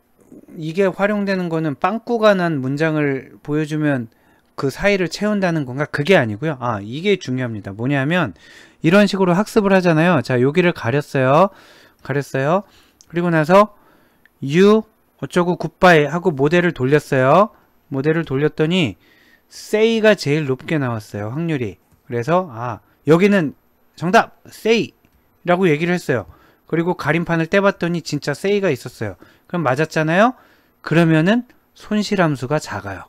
이게 활용되는 거는 빵꾸가 난 문장을 보여주면 그 사이를 채운다는 건가? 그게 아니고요. 이게 중요합니다. 뭐냐면 이런 식으로 학습을 하잖아요. 자, 여기를 가렸어요. 그리고 나서 you 어쩌고 굿바이 하고 모델을 돌렸어요. 모델을 돌렸더니 say가 제일 높게 나왔어요. 확률이. 그래서 여기는 정답 say 라고 얘기를 했어요. 그리고 가림판을 떼봤더니 진짜 say가 있었어요. 그럼 맞았잖아요. 그러면은 손실함수가 작아요.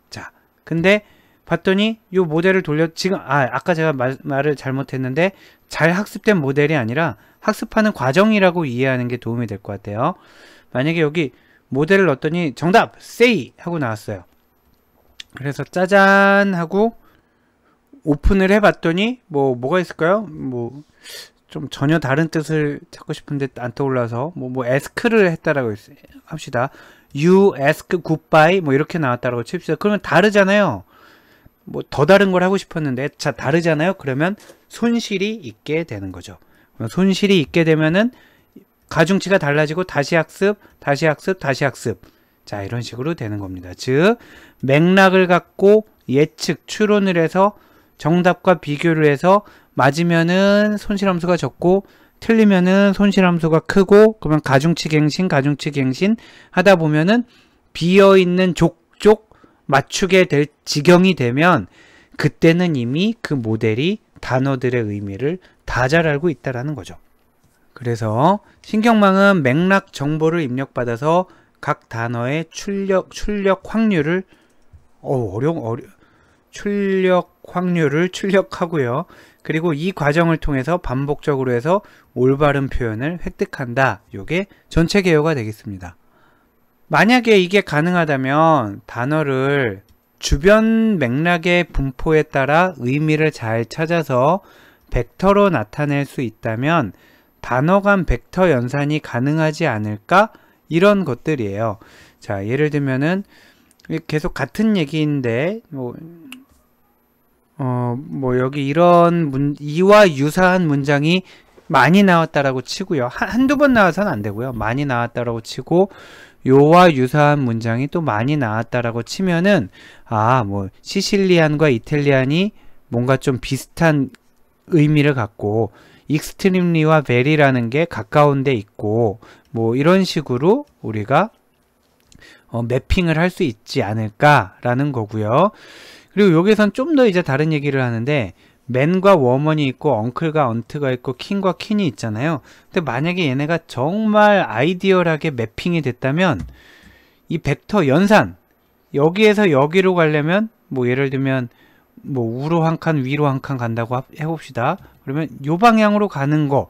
자, 근데 봤더니 요 모델을 지금 아까 제가 말을 잘못했는데 잘 학습된 모델이 아니라 학습하는 과정이라고 이해하는 게 도움이 될 것 같아요. 만약에 여기 모델을 넣었더니 정답 say 하고 나왔어요. 그래서 짜잔 하고 오픈을 해봤더니 뭐가 있을까요? 좀 전혀 다른 뜻을 찾고 싶은데 안 떠올라서 ask를 했다라고 합시다. You ask goodbye 이렇게 나왔다라고 칩시다. 그러면 다르잖아요. 더 다른 걸 하고 싶었는데 자 다르잖아요. 그러면 손실이 있게 되는 거죠. 손실이 있게 되면은 가중치가 달라지고 다시 학습, 다시 학습, 다시 학습. 자 이런 식으로 되는 겁니다. 즉 맥락을 갖고 예측, 추론을 해서 정답과 비교를 해서 맞으면은 손실함수가 적고 틀리면은 손실함수가 크고 그러면 가중치 갱신 하다 보면은 비어있는 족족 맞추게 될 지경이 되면 그때는 이미 그 모델이 단어들의 의미를 다 잘 알고 있다라는 거죠. 그래서 신경망은 맥락 정보를 입력받아서 각 단어의 출력 확률을 출력 확률을 출력하고요. 그리고 이 과정을 통해서 반복적으로 해서 올바른 표현을 획득한다. 요게 전체 개요가 되겠습니다. 만약에 이게 가능하다면 단어를 주변 맥락의 분포에 따라 의미를 잘 찾아서 벡터로 나타낼 수 있다면 단어 간 벡터 연산이 가능하지 않을까? 이런 것들이에요. 자, 예를 들면은 계속 같은 얘기인데 여기 이런 이와 유사한 문장이 많이 나왔다라고 치고요. 한두 번 나와서는 안 되고요. 많이 나왔다라고 치고 요와 유사한 문장이 또 많이 나왔다라고 치면은 시실리안과 이탈리안이 뭔가 좀 비슷한 의미를 갖고 extremely와 very라는 게 가까운 데 있고 이런 식으로 우리가 매핑을 할 수 있지 않을까라는 거고요. 그리고 여기선 좀 더 이제 다른 얘기를 하는데 man과 woman이 있고 uncle과 aunt가 있고 king과 kin이 있잖아요. 근데 만약에 얘네가 정말 아이디얼하게 매핑이 됐다면 이 벡터 연산 여기에서 여기로 가려면 예를 들면 우로 한 칸 위로 한 칸 간다고 해봅시다. 그러면 요 방향으로 가는 거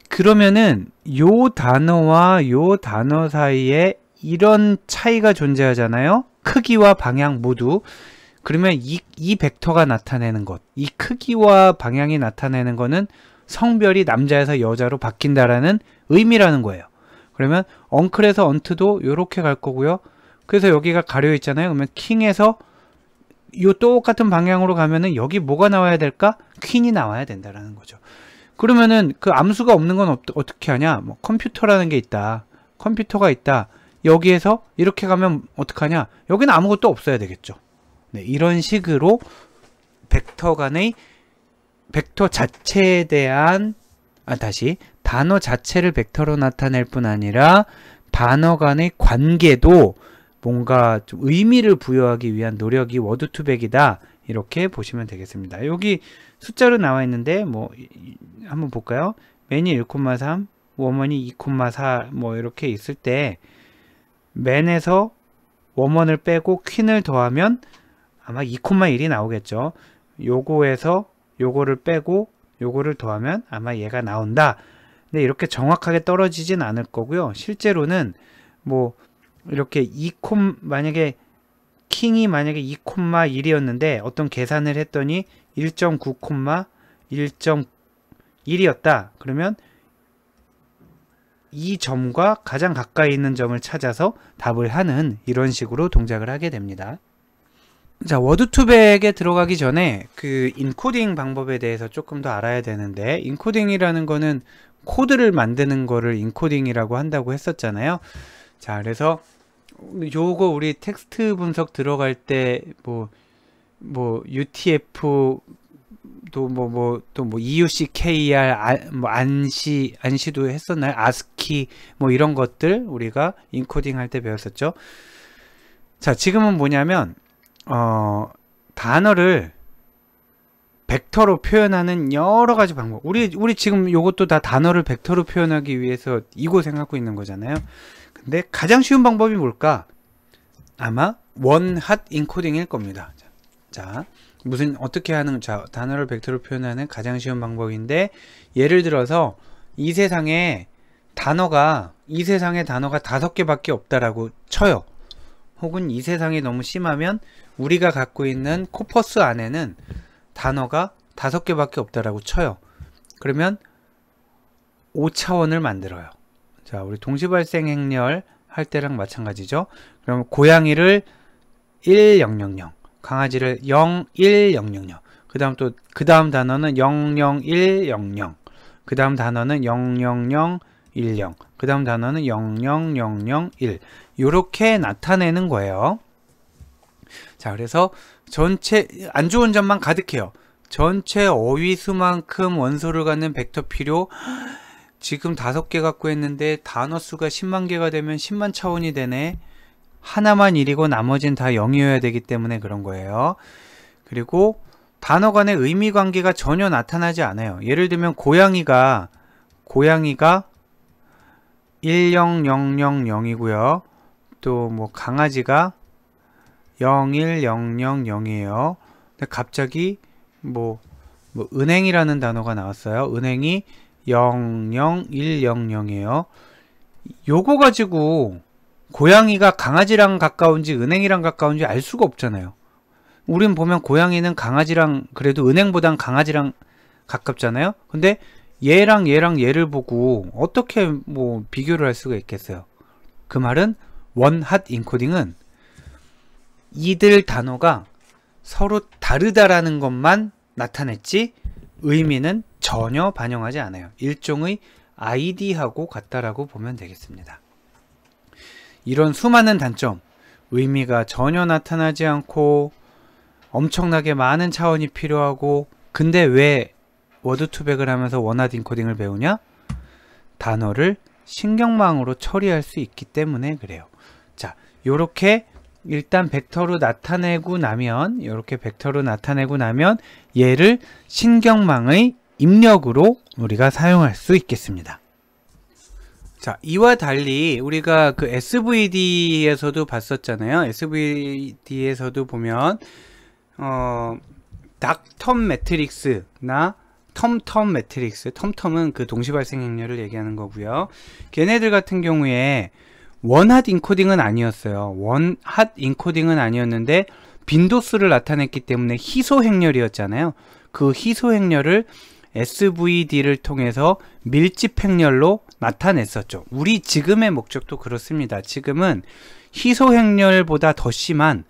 그러면은 요 단어와 요 단어 사이에 이런 차이가 존재하잖아요. 크기와 방향 모두. 그러면 이 벡터가 나타내는 것, 이 크기와 방향이 나타내는 거는 성별이 남자에서 여자로 바뀐다라는 의미라는 거예요. 그러면 엉클에서 언트도 요렇게 갈 거고요. 그래서 여기가 가려 있잖아요. 그러면 킹에서 요 똑같은 방향으로 가면은 여기 뭐가 나와야 될까? 퀸이 나와야 된다라는 거죠. 그러면은 그 암수가 없는 건 어떻게 하냐? 컴퓨터라는 게 있다. 컴퓨터가 있다. 여기에서 이렇게 가면 어떡하냐? 여기는 아무것도 없어야 되겠죠. 네, 이런 식으로 벡터 간의 벡터 자체에 대한 단어 자체를 벡터로 나타낼 뿐 아니라 단어 간의 관계도 뭔가 좀 의미를 부여하기 위한 노력이 워드2백이다. 이렇게 보시면 되겠습니다. 여기 숫자로 나와 있는데 한번 볼까요? 맨이 1,3, 워먼이 2,4 이렇게 있을 때 맨에서 워먼을 빼고 퀸을 더하면 아마 2,1이 나오겠죠. 요거에서 요거를 빼고 요거를 더하면 아마 얘가 나온다. 근데 이렇게 정확하게 떨어지진 않을 거고요. 실제로는 이렇게 만약에 킹이 만약에 2,1이었는데 어떤 계산을 했더니 1.9,1.1이었다. 그러면 이 점과 가장 가까이 있는 점을 찾아서 답을 하는 이런 식으로 동작을 하게 됩니다. 자, 워드2백에 들어가기 전에 그 인코딩 방법에 대해서 조금 더 알아야 되는데, 인코딩이라는 거는 코드를 만드는 거를 인코딩이라고 한다고 했었잖아요. 자, 그래서 요거 우리 텍스트 분석 들어갈 때 UTF 또 EUCKR 안시도 했었나요? ASCII 이런 것들 우리가 인코딩 할 때 배웠었죠. 자, 지금은 뭐냐면 단어를 벡터로 표현하는 여러 가지 방법. 우리 지금 요것도 다 단어를 벡터로 표현하기 위해서 이 고생하고 있는 거잖아요. 근데 가장 쉬운 방법이 뭘까? 아마 원핫 인코딩일 겁니다. 자, 어떻게 하는, 자, 단어를 벡터로 표현하는 가장 쉬운 방법인데, 예를 들어서 이 세상에 단어가 5개밖에 없다라고 쳐요. 혹은 이 세상이 너무 심하면 우리가 갖고 있는 코퍼스 안에는 단어가 5개밖에 없다라고 쳐요. 그러면 5차원을 만들어요. 자, 우리 동시발생 행렬 할 때랑 마찬가지죠. 그럼 고양이를 1000, 강아지를 01000, 그 다음 단어는 00100, 그 다음 단어는 00010, 그 다음 단어는 00001, 요렇게 나타내는 거예요. 자, 그래서 전체 안 좋은 점만 가득해요. 전체 어휘수만큼 원소를 갖는 벡터 필요. 지금 5개 갖고 있는데 단어 수가 10만 개가 되면 10만 차원이 되네. 하나만 1이고 나머지는 다 0이어야 되기 때문에 그런 거예요. 그리고 단어 간의 의미 관계가 전혀 나타나지 않아요. 예를 들면 고양이가 10000이고요. 또 뭐 강아지가 01000이에요. 근데 갑자기 뭐 은행이라는 단어가 나왔어요. 은행이 00100이에요. 요거 가지고 고양이가 강아지랑 가까운지 은행이랑 가까운지 알 수가 없잖아요. 우린 보면 고양이는 강아지랑, 그래도 은행보단 강아지랑 가깝잖아요. 근데 얘랑 얘를 보고 어떻게 뭐 비교를 할 수가 있겠어요. 그 말은 원핫 인코딩은 이들 단어가 서로 다르다라는 것만 나타냈지 의미는 전혀 반영하지 않아요. 일종의 아이디하고 같다라고 보면 되겠습니다. 이런 수많은 단점, 의미가 전혀 나타나지 않고 엄청나게 많은 차원이 필요하고, 근데 왜 워드2벡을 하면서 원핫 인코딩을 배우냐? 단어를 신경망으로 처리할 수 있기 때문에 그래요. 자, 요렇게 일단 벡터로 나타내고 나면, 얘를 신경망의 입력으로 우리가 사용할 수 있겠습니다. 자, 이와 달리 우리가 그 SVD에서도 봤었잖아요. SVD에서도 보면 닥텀 매트릭스나 텀텀 매트릭스, 텀텀은 그 동시발생 행렬을 얘기하는 거고요. 걔네들 같은 경우에 원핫 인코딩은 아니었어요. 원핫 인코딩은 아니었는데 빈도수를 나타냈기 때문에 희소 행렬이었잖아요. 그 희소 행렬을 SVD를 통해서 밀집 행렬로 나타냈었죠. 우리 지금의 목적도 그렇습니다. 지금은 희소 행렬보다 더 심한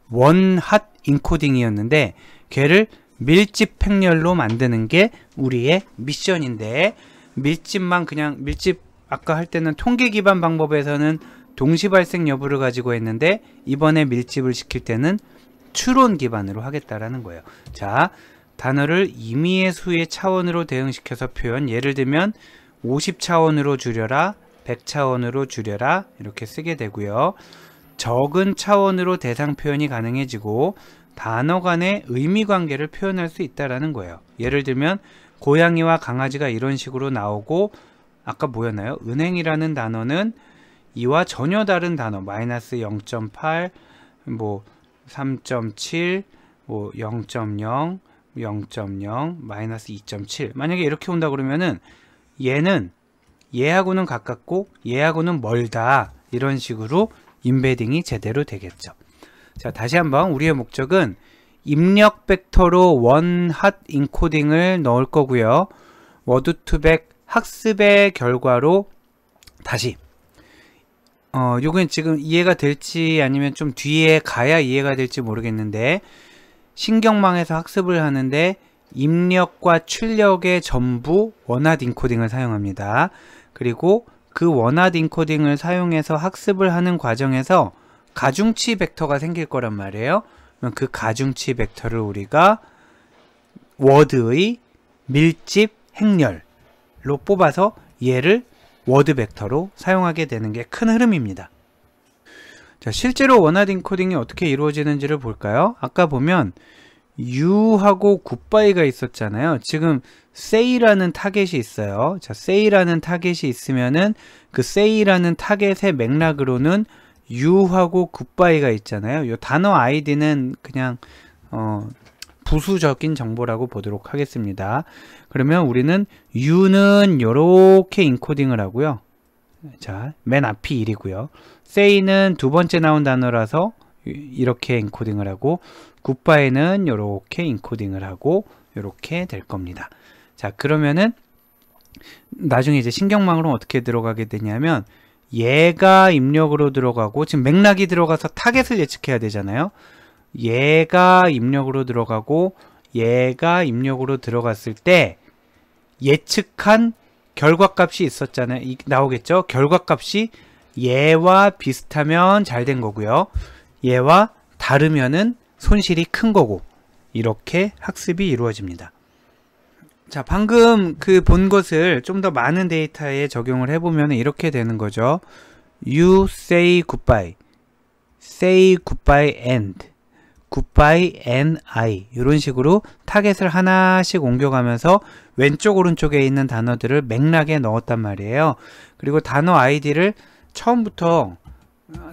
원핫 인코딩이었는데 걔를 밀집 행렬로 만드는 게 우리의 미션인데, 밀집 아까 할 때는 통계 기반 방법에서는 동시 발생 여부를 가지고 했는데 이번에 밀집을 시킬 때는 추론 기반으로 하겠다라는 거예요. 자, 단어를 임의의 수의 차원으로 대응시켜서 표현, 예를 들면 50차원으로 줄여라, 100차원으로 줄여라 이렇게 쓰게 되고요. 적은 차원으로 대상 표현이 가능해지고 단어 간의 의미 관계를 표현할 수 있다라는 거예요. 예를 들면 고양이와 강아지가 이런 식으로 나오고, 아까 뭐였나요? 은행이라는 단어는 이와 전혀 다른 단어 마이너스 0.8, 뭐 3.7, 뭐 0.0, 0.0, 마이너스 2.7 만약에 이렇게 온다 그러면은 얘는 얘하고는 가깝고 얘하고는 멀다, 이런 식으로 임베딩이 제대로 되겠죠. 자, 다시 한번 우리의 목적은 입력 벡터로 원핫 인코딩을 넣을 거고요. 워드2벡 학습의 결과로 다시 요건 지금 이해가 될지 아니면 좀 뒤에 가야 이해가 될지 모르겠는데, 신경망에서 학습을 하는데 입력과 출력의 전부 원핫 인코딩을 사용합니다. 그리고 그 원핫 인코딩을 사용해서 학습을 하는 과정에서 가중치 벡터가 생길 거란 말이에요. 그럼 그 가중치 벡터를 우리가 워드의 밀집 행렬로 뽑아서 얘를 워드 벡터로 사용하게 되는 게 큰 흐름입니다. 자, 실제로 원하드 인코딩이 어떻게 이루어지는지를 볼까요? 아까 보면 U하고 굿바이가 있었잖아요. 지금 say라는 타겟이 있어요. 자, say라는 타겟이 있으면은 그 say라는 타겟의 맥락으로는 U하고 굿바이가 있잖아요. 이 단어 아이디는 그냥 부수적인 정보라고 보도록 하겠습니다. 그러면 우리는 U는 이렇게 인코딩을 하고요. 자, 맨 앞이 1이고요. say는 두 번째 나온 단어라서 이렇게 인코딩을 하고, 굿바이는 이렇게 인코딩을 하고 이렇게 될 겁니다. 자, 그러면은 나중에 이제 신경망으로 어떻게 들어가게 되냐면, 얘가 입력으로 들어가고, 지금 맥락이 들어가서 타겟을 예측해야 되잖아요. 얘가 입력으로 들어가고 얘가 입력으로 들어갔을 때 예측한 결과값이 있었잖아요. 나오겠죠? 결과값이 얘와 비슷하면 잘 된 거고요. 얘와 다르면은 손실이 큰 거고, 이렇게 학습이 이루어집니다. 자, 방금 그 본 것을 좀 더 많은 데이터에 적용을 해보면 이렇게 되는 거죠. You say goodbye, say goodbye and, goodbye and I, 이런 식으로 타겟을 하나씩 옮겨가면서 왼쪽 오른쪽에 있는 단어들을 맥락에 넣었단 말이에요. 그리고 단어 아이디를 처음부터,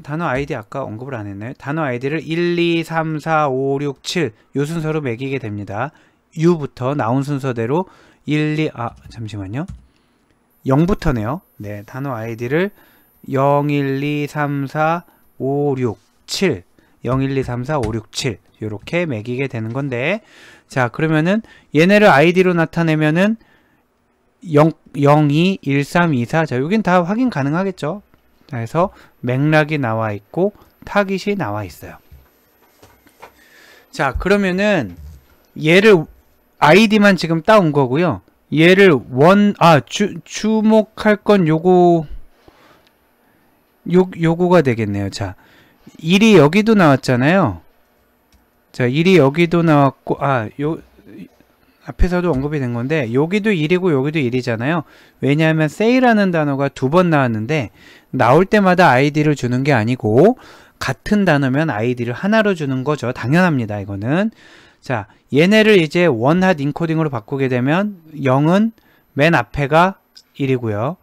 단어 아이디 아까 언급을 안 했나요? 단어 아이디를 1, 2, 3, 4, 5, 6, 7 이 순서로 매기게 됩니다. U부터 나온 순서대로 1, 2, 잠시만요. 0부터네요. 네, 단어 아이디를 0, 1, 2, 3, 4, 5, 6, 7 0, 1, 2, 3, 4, 5, 6, 7 이렇게 매기게 되는 건데, 자, 그러면은 얘네를 아이디로 나타내면은 0, 2, 1, 3, 2, 4, 자, 여긴 다 확인 가능하겠죠. 그래서 맥락이 나와 있고 타깃이 나와 있어요. 자, 그러면은 얘를 아이디만 지금 따온 거고요. 얘를 주목할 건 요거가 되겠네요. 자, 1이 여기도 나왔잖아요. 자, 1이 여기도 나왔고, 앞에서도 언급이 된 건데, 여기도 1이고 여기도 1이잖아요. 왜냐하면 say라는 단어가 두 번 나왔는데, 나올 때마다 아이디를 주는 게 아니고, 같은 단어면 아이디를 하나로 주는 거죠. 당연합니다, 이거는. 자, 얘네를 이제 원핫 인코딩으로 바꾸게 되면 0은 맨 앞에가 1이고요.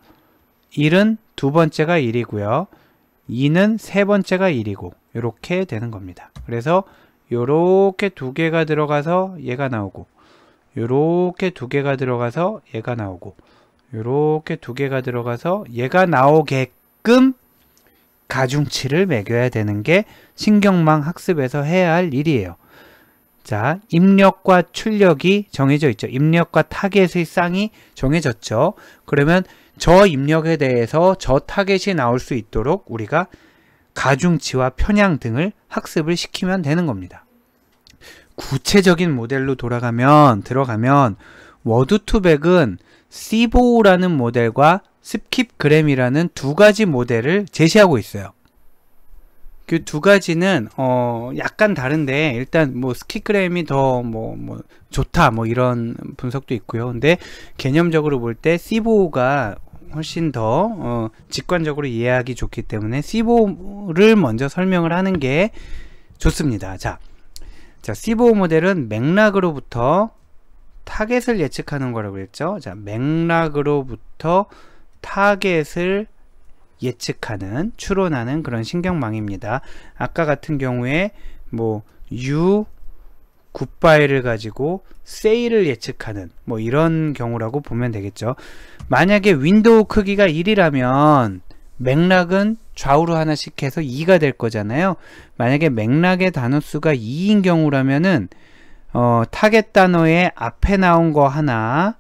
1은 두 번째가 1이고요. 2는 세 번째가 1이고 이렇게 되는 겁니다. 그래서 요렇게 두 개가 들어가서 얘가 나오고, 요렇게 두 개가 들어가서 얘가 나오고, 요렇게 두 개가 들어가서 얘가 나오게끔 가중치를 매겨야 되는 게 신경망 학습에서 해야 할 일이에요. 자, 입력과 출력이 정해져 있죠. 입력과 타겟의 쌍이 정해졌죠. 그러면 저 입력에 대해서 저 타겟이 나올 수 있도록 우리가 가중치와 편향 등을 학습을 시키면 되는 겁니다. 구체적인 모델로 들어가면 워드2백은 시보라는 모델과 스킵그램이라는 두 가지 모델을 제시하고 있어요. 그 두 가지는 약간 다른데, 일단 뭐 스킵그램이 더 좋다 이런 분석도 있고요. 근데 개념적으로 볼 때 시보가 훨씬 더 직관적으로 이해하기 좋기 때문에 시보를 먼저 설명을 하는 게 좋습니다. 자, 시보 모델은 맥락으로부터 타겟을 예측하는 거라고 했죠. 자, 맥락으로부터 타겟을 예측하는, 추론하는 그런 신경망입니다. 아까 같은 경우에 U, 굿바이를 가지고 say를 예측하는 이런 경우라고 보면 되겠죠. 만약에 윈도우 크기가 1이라면 맥락은 좌우로 하나씩 해서 2가 될 거잖아요. 만약에 맥락의 단어 수가 2인 경우라면은 타겟 단어의 앞에 나온 거 하나,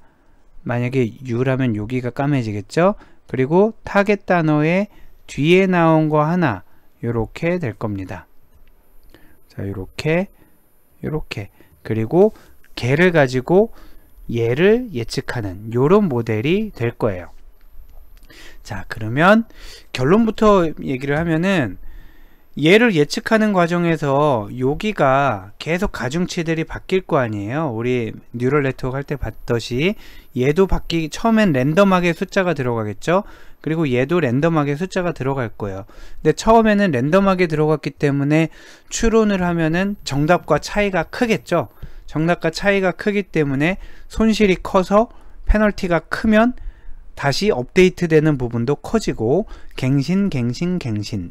만약에 U라면 여기가 까매지겠죠. 그리고 타겟 단어의 뒤에 나온 거 하나, 요렇게 될 겁니다. 자, 요렇게 그리고 걔를 가지고 얘를 예측하는 요런 모델이 될 거예요. 자, 그러면 결론부터 얘기를 하면은, 얘를 예측하는 과정에서 여기가 계속 가중치들이 바뀔 거 아니에요. 우리 뉴럴 네트워크 할 때 봤듯이 얘도 처음엔 랜덤하게 숫자가 들어가겠죠. 그리고 얘도 랜덤하게 숫자가 들어갈 거예요. 근데 처음에는 랜덤하게 들어갔기 때문에 추론을 하면은 정답과 차이가 크겠죠. 정답과 차이가 크기 때문에 손실이 커서 페널티가 크면 다시 업데이트 되는 부분도 커지고 갱신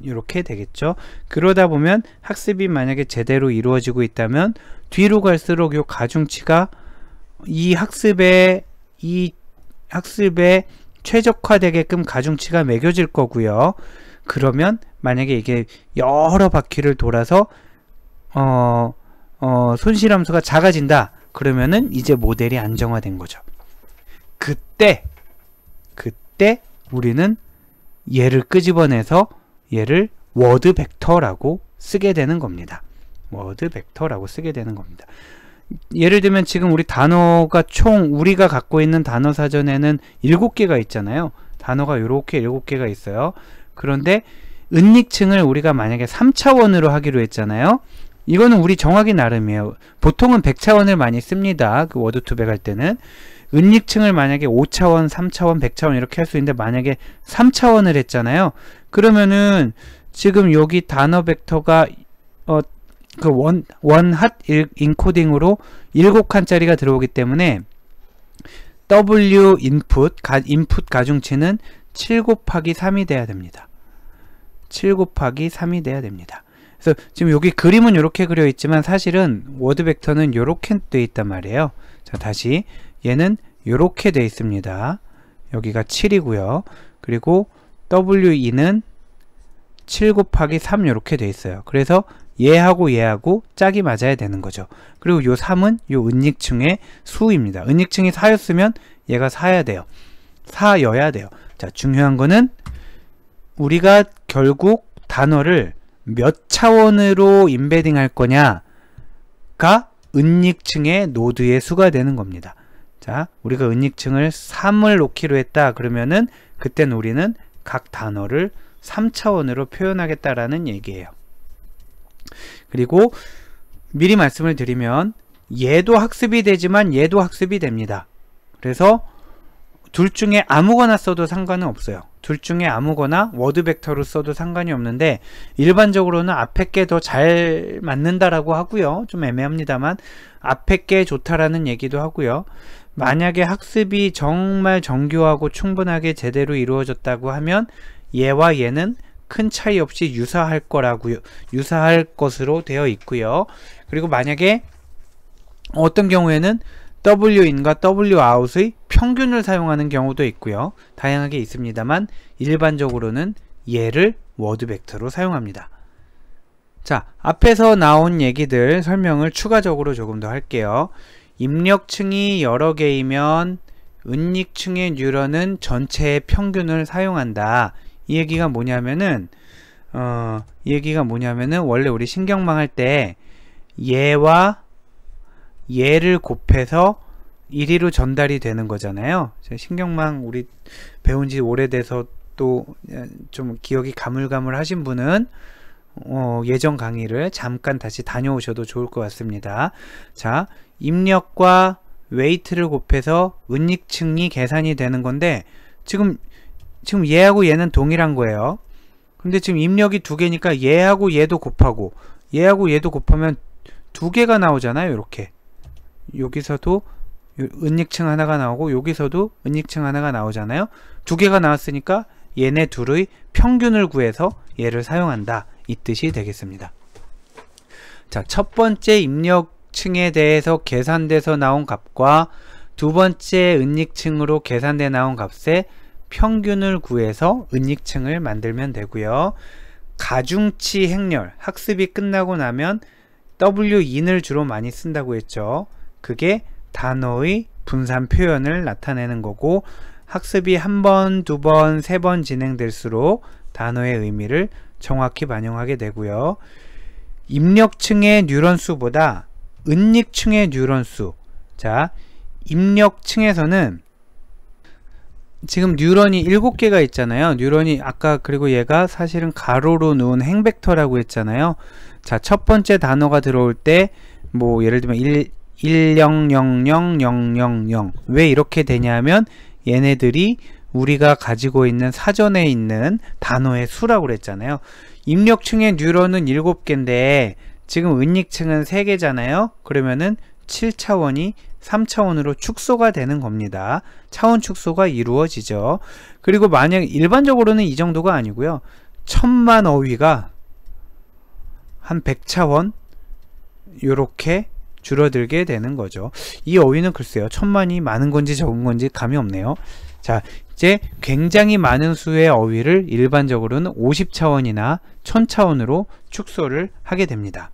이렇게 되겠죠. 그러다 보면 학습이 만약에 제대로 이루어지고 있다면 뒤로 갈수록 요 가중치가 이 학습에 최적화되게끔 가중치가 매겨질 거고요. 그러면 만약에 이게 여러 바퀴를 돌아서 손실함수가 작아진다. 그러면은 이제 모델이 안정화된 거죠. 그때 우리는 얘를 끄집어내서 얘를 워드 벡터라고 쓰게 되는 겁니다. 워드 벡터라고 쓰게 되는 겁니다. 예를 들면 지금 우리 단어가 총 우리가 갖고 있는 단어 사전에는 7개가 있잖아요. 단어가 이렇게 7개가 있어요. 그런데 은닉층을 우리가 만약에 3차원으로 하기로 했잖아요. 이거는 우리 정하기 나름이에요. 보통은 100차원을 많이 씁니다. 그 워드 투백 할 때는. 은닉층을 만약에 5차원, 3차원, 100차원 이렇게 할 수 있는데 만약에 3차원을 했잖아요. 그러면은 지금 여기 단어 벡터가 그 원핫 인코딩으로 7칸짜리가 들어오기 때문에 W 인풋 가중치는 7 곱하기 3이 돼야 됩니다. 7 곱하기 3이 돼야 됩니다. 그래서 지금 여기 그림은 이렇게 그려 있지만 사실은 워드 벡터는 이렇게 되어 있단 말이에요. 자, 다시 얘는 이렇게 되어 있습니다. 여기가 7이고요. 그리고 W2는 7 곱하기 3 이렇게 되어 있어요. 그래서 얘하고 짝이 맞아야 되는 거죠. 그리고 요 3은 요 은닉층의 수입니다. 은닉층이 4였으면 얘가 4야 돼요. 4여야 돼요. 자, 중요한 거는 우리가 결국 단어를 몇 차원으로 인베딩 할 거냐가 은닉층의 노드의 수가 되는 겁니다. 자, 우리가 은닉층을 3을 놓기로 했다. 그러면은 그땐 우리는 각 단어를 3차원으로 표현하겠다라는 얘기예요. 그리고 미리 말씀을 드리면 얘도 학습이 되지만 얘도 학습이 됩니다. 그래서 둘 중에 아무거나 써도 상관은 없어요. 둘 중에 아무거나 워드 벡터로 써도 상관이 없는데 일반적으로는 앞에 게 더 잘 맞는다라고 하고요. 좀 애매합니다만 앞에 게 좋다라는 얘기도 하고요. 만약에 학습이 정말 정교하고 충분하게 제대로 이루어졌다고 하면 얘와 얘는 큰 차이 없이 유사할 것으로 되어 있고요. 그리고 만약에 어떤 경우에는 W인과 Wout의 평균을 사용하는 경우도 있고요. 다양하게 있습니다만 일반적으로는 얘를 워드 벡터로 사용합니다. 자, 앞에서 나온 얘기들 설명을 추가적으로 조금 더 할게요. 입력층이 여러 개이면 은닉층의 뉴런은 전체의 평균을 사용한다. 이 얘기가 뭐냐면은 원래 우리 신경망 할 때 얘와 얘를 곱해서 1위로 전달이 되는 거잖아요. 신경망 우리 배운 지 오래돼서 또 좀 기억이 가물가물하신 분은 예전 강의를 잠깐 다시 다녀오셔도 좋을 것 같습니다. 자, 입력과 웨이트를 곱해서 은닉층이 계산이 되는 건데 지금 얘하고 얘는 동일한 거예요. 근데 지금 입력이 2개니까 얘하고 얘도 곱하고 얘하고 얘도 곱하면 2개가 나오잖아요. 이렇게 여기서도 은닉층 하나가 나오고 여기서도 은닉층 하나가 나오잖아요. 2개가 나왔으니까 얘네 둘의 평균을 구해서 얘를 사용한다. 이 뜻이 되겠습니다. 자, 첫 번째 입력층에 대해서 계산돼서 나온 값과 두 번째 은닉층으로 계산돼 나온 값의 평균을 구해서 은닉층을 만들면 되고요. 가중치 행렬, 학습이 끝나고 나면 Win을 주로 많이 쓴다고 했죠. 그게 단어의 분산 표현을 나타내는 거고 학습이 1번, 2번, 3번 진행될수록 단어의 의미를 정확히 반영하게 되고요. 입력층의 뉴런 수보다 은닉층의 뉴런 수. 자, 입력층에서는 지금 뉴런이 7개가 있잖아요. 뉴런이 아까 그리고 얘가 사실은 가로로 놓은 행벡터라고 했잖아요. 자, 첫 번째 단어가 들어올 때 뭐 예를 들면 10000000 왜 이렇게 되냐면 얘네들이 우리가 가지고 있는 사전에 있는 단어의 수라고 그랬잖아요. 입력층의 뉴런은 7개인데 지금 은닉층은 3개잖아요. 그러면은 7차원이 3차원으로 축소가 되는 겁니다. 차원 축소가 이루어지죠. 그리고 만약 일반적으로는 이 정도가 아니고요. 1000만 어휘가 한 100차원 요렇게 줄어들게 되는 거죠. 이 어휘는 글쎄요. 1000만이 많은 건지 적은 건지 감이 없네요. 자, 이제 굉장히 많은 수의 어휘를 일반적으로는 50차원이나 1000차원으로 축소를 하게 됩니다.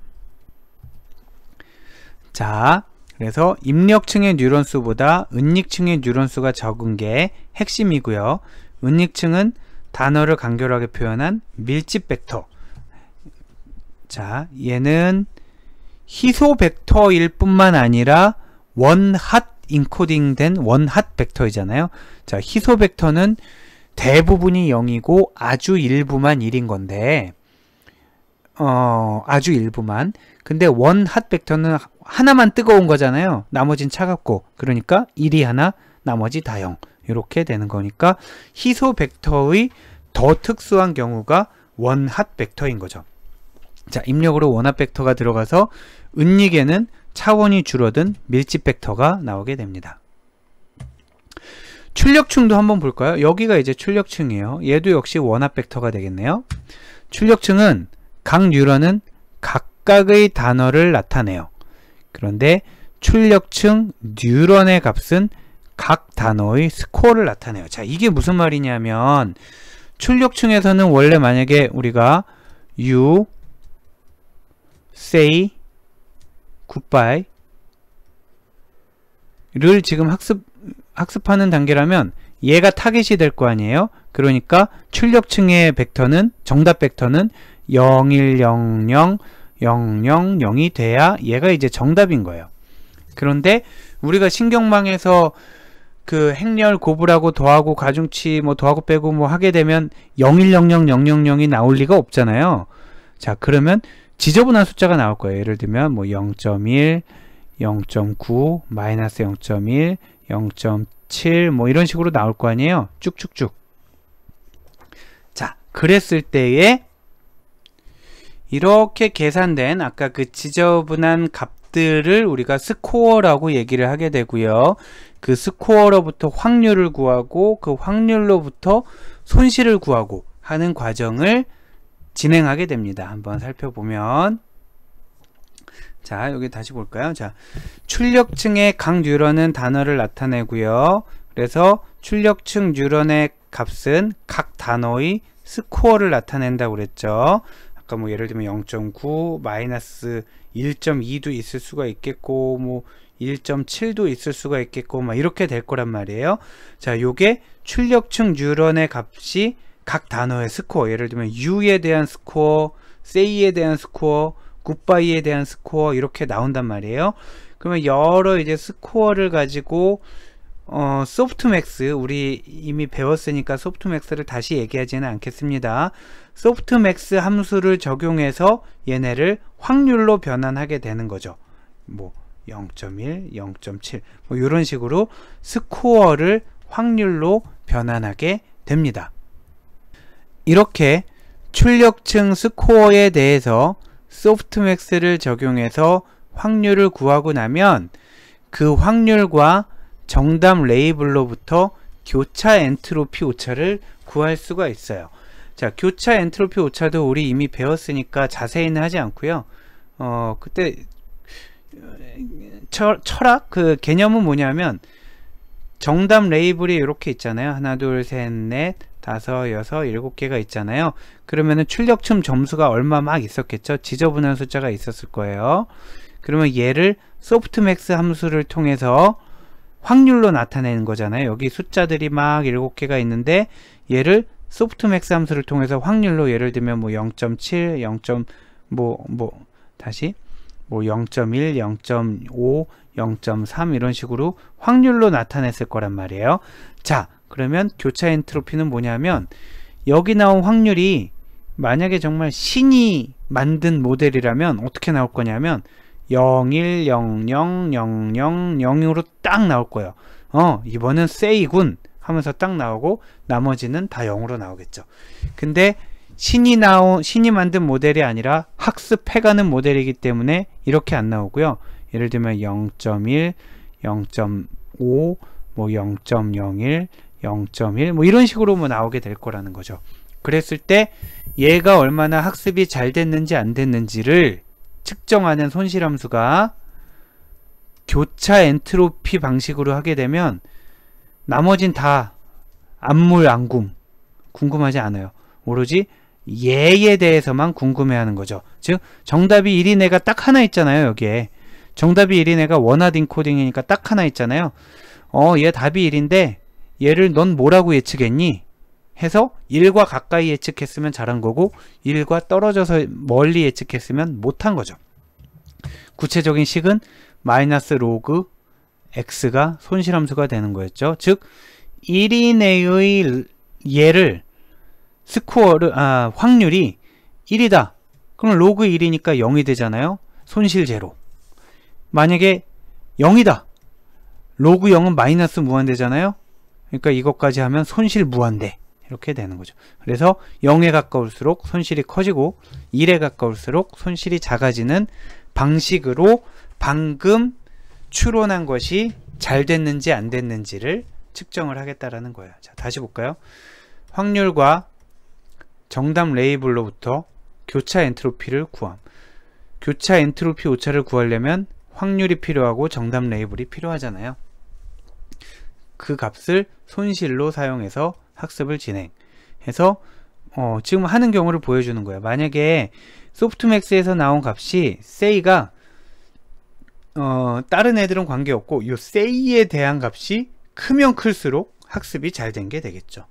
자, 그래서 입력층의 뉴런 수보다 은닉층의 뉴런 수가 적은 게 핵심이고요. 은닉층은 단어를 간결하게 표현한 밀집 벡터. 자, 얘는 희소 벡터일 뿐만 아니라 원핫 인코딩된 원핫 벡터이잖아요. 자, 희소 벡터는 대부분이 0이고 아주 일부만 1인 건데 아주 일부만. 근데 원핫 벡터는 하나만 뜨거운 거잖아요. 나머진 차갑고. 그러니까 1이 하나, 나머지 다 0. 이렇게 되는 거니까 희소 벡터의 더 특수한 경우가 원핫 벡터인 거죠. 자, 입력으로 원핫 벡터가 들어가서 은닉에는 차원이 줄어든 밀집 벡터가 나오게 됩니다. 출력층도 한번 볼까요? 여기가 이제 출력층이에요. 얘도 역시 원핫 벡터가 되겠네요. 출력층은 각 뉴런은 각각의 단어를 나타내요. 그런데 출력층 뉴런의 값은 각 단어의 스코어를 나타내요. 자, 이게 무슨 말이냐면 출력층에서는 원래 만약에 우리가 you say goodbye 를 지금 학습하는 단계라면 얘가 타겟이 될 거 아니에요. 그러니까 출력층의 벡터는 정답 벡터는 0100 000이 돼야 얘가 이제 정답인 거예요. 그런데 우리가 신경망에서 그 행렬 고불하고 더하고 가중치 뭐 더하고 빼고 뭐 하게 되면 0100 000이 나올 리가 없잖아요. 자, 그러면 지저분한 숫자가 나올 거예요. 예를 들면 뭐 0.1, 0.9, 마이너스 0.1, 0.7 뭐 이런 식으로 나올 거 아니에요. 쭉쭉쭉. 자, 그랬을 때에 이렇게 계산된 아까 그 지저분한 값들을 우리가 스코어라고 얘기를 하게 되고요. 그 스코어로부터 확률을 구하고 그 확률로부터 손실을 구하고 하는 과정을 진행하게 됩니다. 한번 살펴보면 자, 여기 다시 볼까요? 자, 출력층의 각 뉴런은 단어를 나타내고요. 그래서 출력층 뉴런의 값은 각 단어의 스코어를 나타낸다고 그랬죠. 아까 뭐 예를 들면 0.9 마이너스 1.2도 있을 수가 있겠고 뭐 1.7도 있을 수가 있겠고 막 이렇게 될 거란 말이에요. 자, 요게 출력층 뉴런의 값이 각 단어의 스코어, 예를 들면 you에 대한 스코어, say에 대한 스코어, goodbye에 대한 스코어 이렇게 나온단 말이에요. 그러면 여러 이제 스코어를 가지고 소프트맥스, 우리 이미 배웠으니까 소프트맥스를 다시 얘기하지는 않겠습니다. 소프트맥스 함수를 적용해서 얘네를 확률로 변환하게 되는 거죠. 뭐 0.1, 0.7 뭐 이런 식으로 스코어를 확률로 변환하게 됩니다. 이렇게 출력층 스코어에 대해서 소프트맥스를 적용해서 확률을 구하고 나면 그 확률과 정답 레이블로부터 교차 엔트로피 오차를 구할 수가 있어요. 자, 교차 엔트로피 오차도 우리 이미 배웠으니까 자세히는 하지 않고요. 그때 철학 그 개념은 뭐냐면 정답 레이블이 이렇게 있잖아요. 하나, 둘, 셋, 넷, 다섯, 여섯, 7개가 있잖아요. 그러면은 출력층 점수가 얼마 막 있었겠죠. 지저분한 숫자가 있었을 거예요. 그러면 얘를 소프트맥스 함수를 통해서 확률로 나타내는 거잖아요. 여기 숫자들이 막 7개가 있는데 얘를 소프트맥스 함수를 통해서 확률로 예를 들면 뭐 0.7, 0. 다시 뭐 0.1, 0.5, 0.3 이런 식으로 확률로 나타냈을 거란 말이에요. 자, 그러면 교차 엔트로피는 뭐냐면 여기 나온 확률이 만약에 정말 신이 만든 모델이라면 어떻게 나올 거냐면 010000으로 딱 나올 거예요. 이번엔 say군. 하면서 딱 나오고 나머지는 다 0으로 나오겠죠. 근데 신이 만든 모델이 아니라 학습해가는 모델이기 때문에 이렇게 안 나오고요. 예를 들면 0.1, 0.5, 뭐 0.01, 0.1 뭐 이런 식으로 뭐 나오게 될 거라는 거죠. 그랬을 때 얘가 얼마나 학습이 잘 됐는지 안 됐는지를 측정하는 손실함수가 교차 엔트로피 방식으로 하게 되면 나머진 다 안물 안굼 궁금하지 않아요. 오로지 얘에 대해서만 궁금해하는 거죠. 즉 정답이 1인 애가 딱 하나 있잖아요. 여기에 정답이 1인 애가 원하드 인코딩이니까 딱 하나 있잖아요. 얘 답이 1인데 얘를 넌 뭐라고 예측했니? 해서 1과 가까이 예측했으면 잘한 거고 1과 떨어져서 멀리 예측했으면 못한 거죠. 구체적인 식은 마이너스 로그 x가 손실함수가 되는 거였죠. 즉 1인의 얘를 확률이 1이다. 그럼 로그 1이니까 0이 되잖아요. 손실 제로. 만약에 0이다. 로그 0은 마이너스 무한대잖아요. 그러니까 이것까지 하면 손실 무한대. 이렇게 되는 거죠. 그래서 0에 가까울수록 손실이 커지고 1에 가까울수록 손실이 작아지는 방식으로 방금 추론한 것이 잘 됐는지 안 됐는지를 측정을 하겠다라는 거예요. 자, 다시 볼까요? 확률과 정답 레이블로부터 교차 엔트로피를 구함. 교차 엔트로피 오차를 구하려면 확률이 필요하고 정답 레이블이 필요하잖아요. 그 값을 손실로 사용해서 학습을 진행해서 지금 하는 경우를 보여주는 거예요. 만약에 소프트맥스에서 나온 값이 say가 다른 애들은 관계없고 이 say에 대한 값이 크면 클수록 학습이 잘 된 게 되겠죠.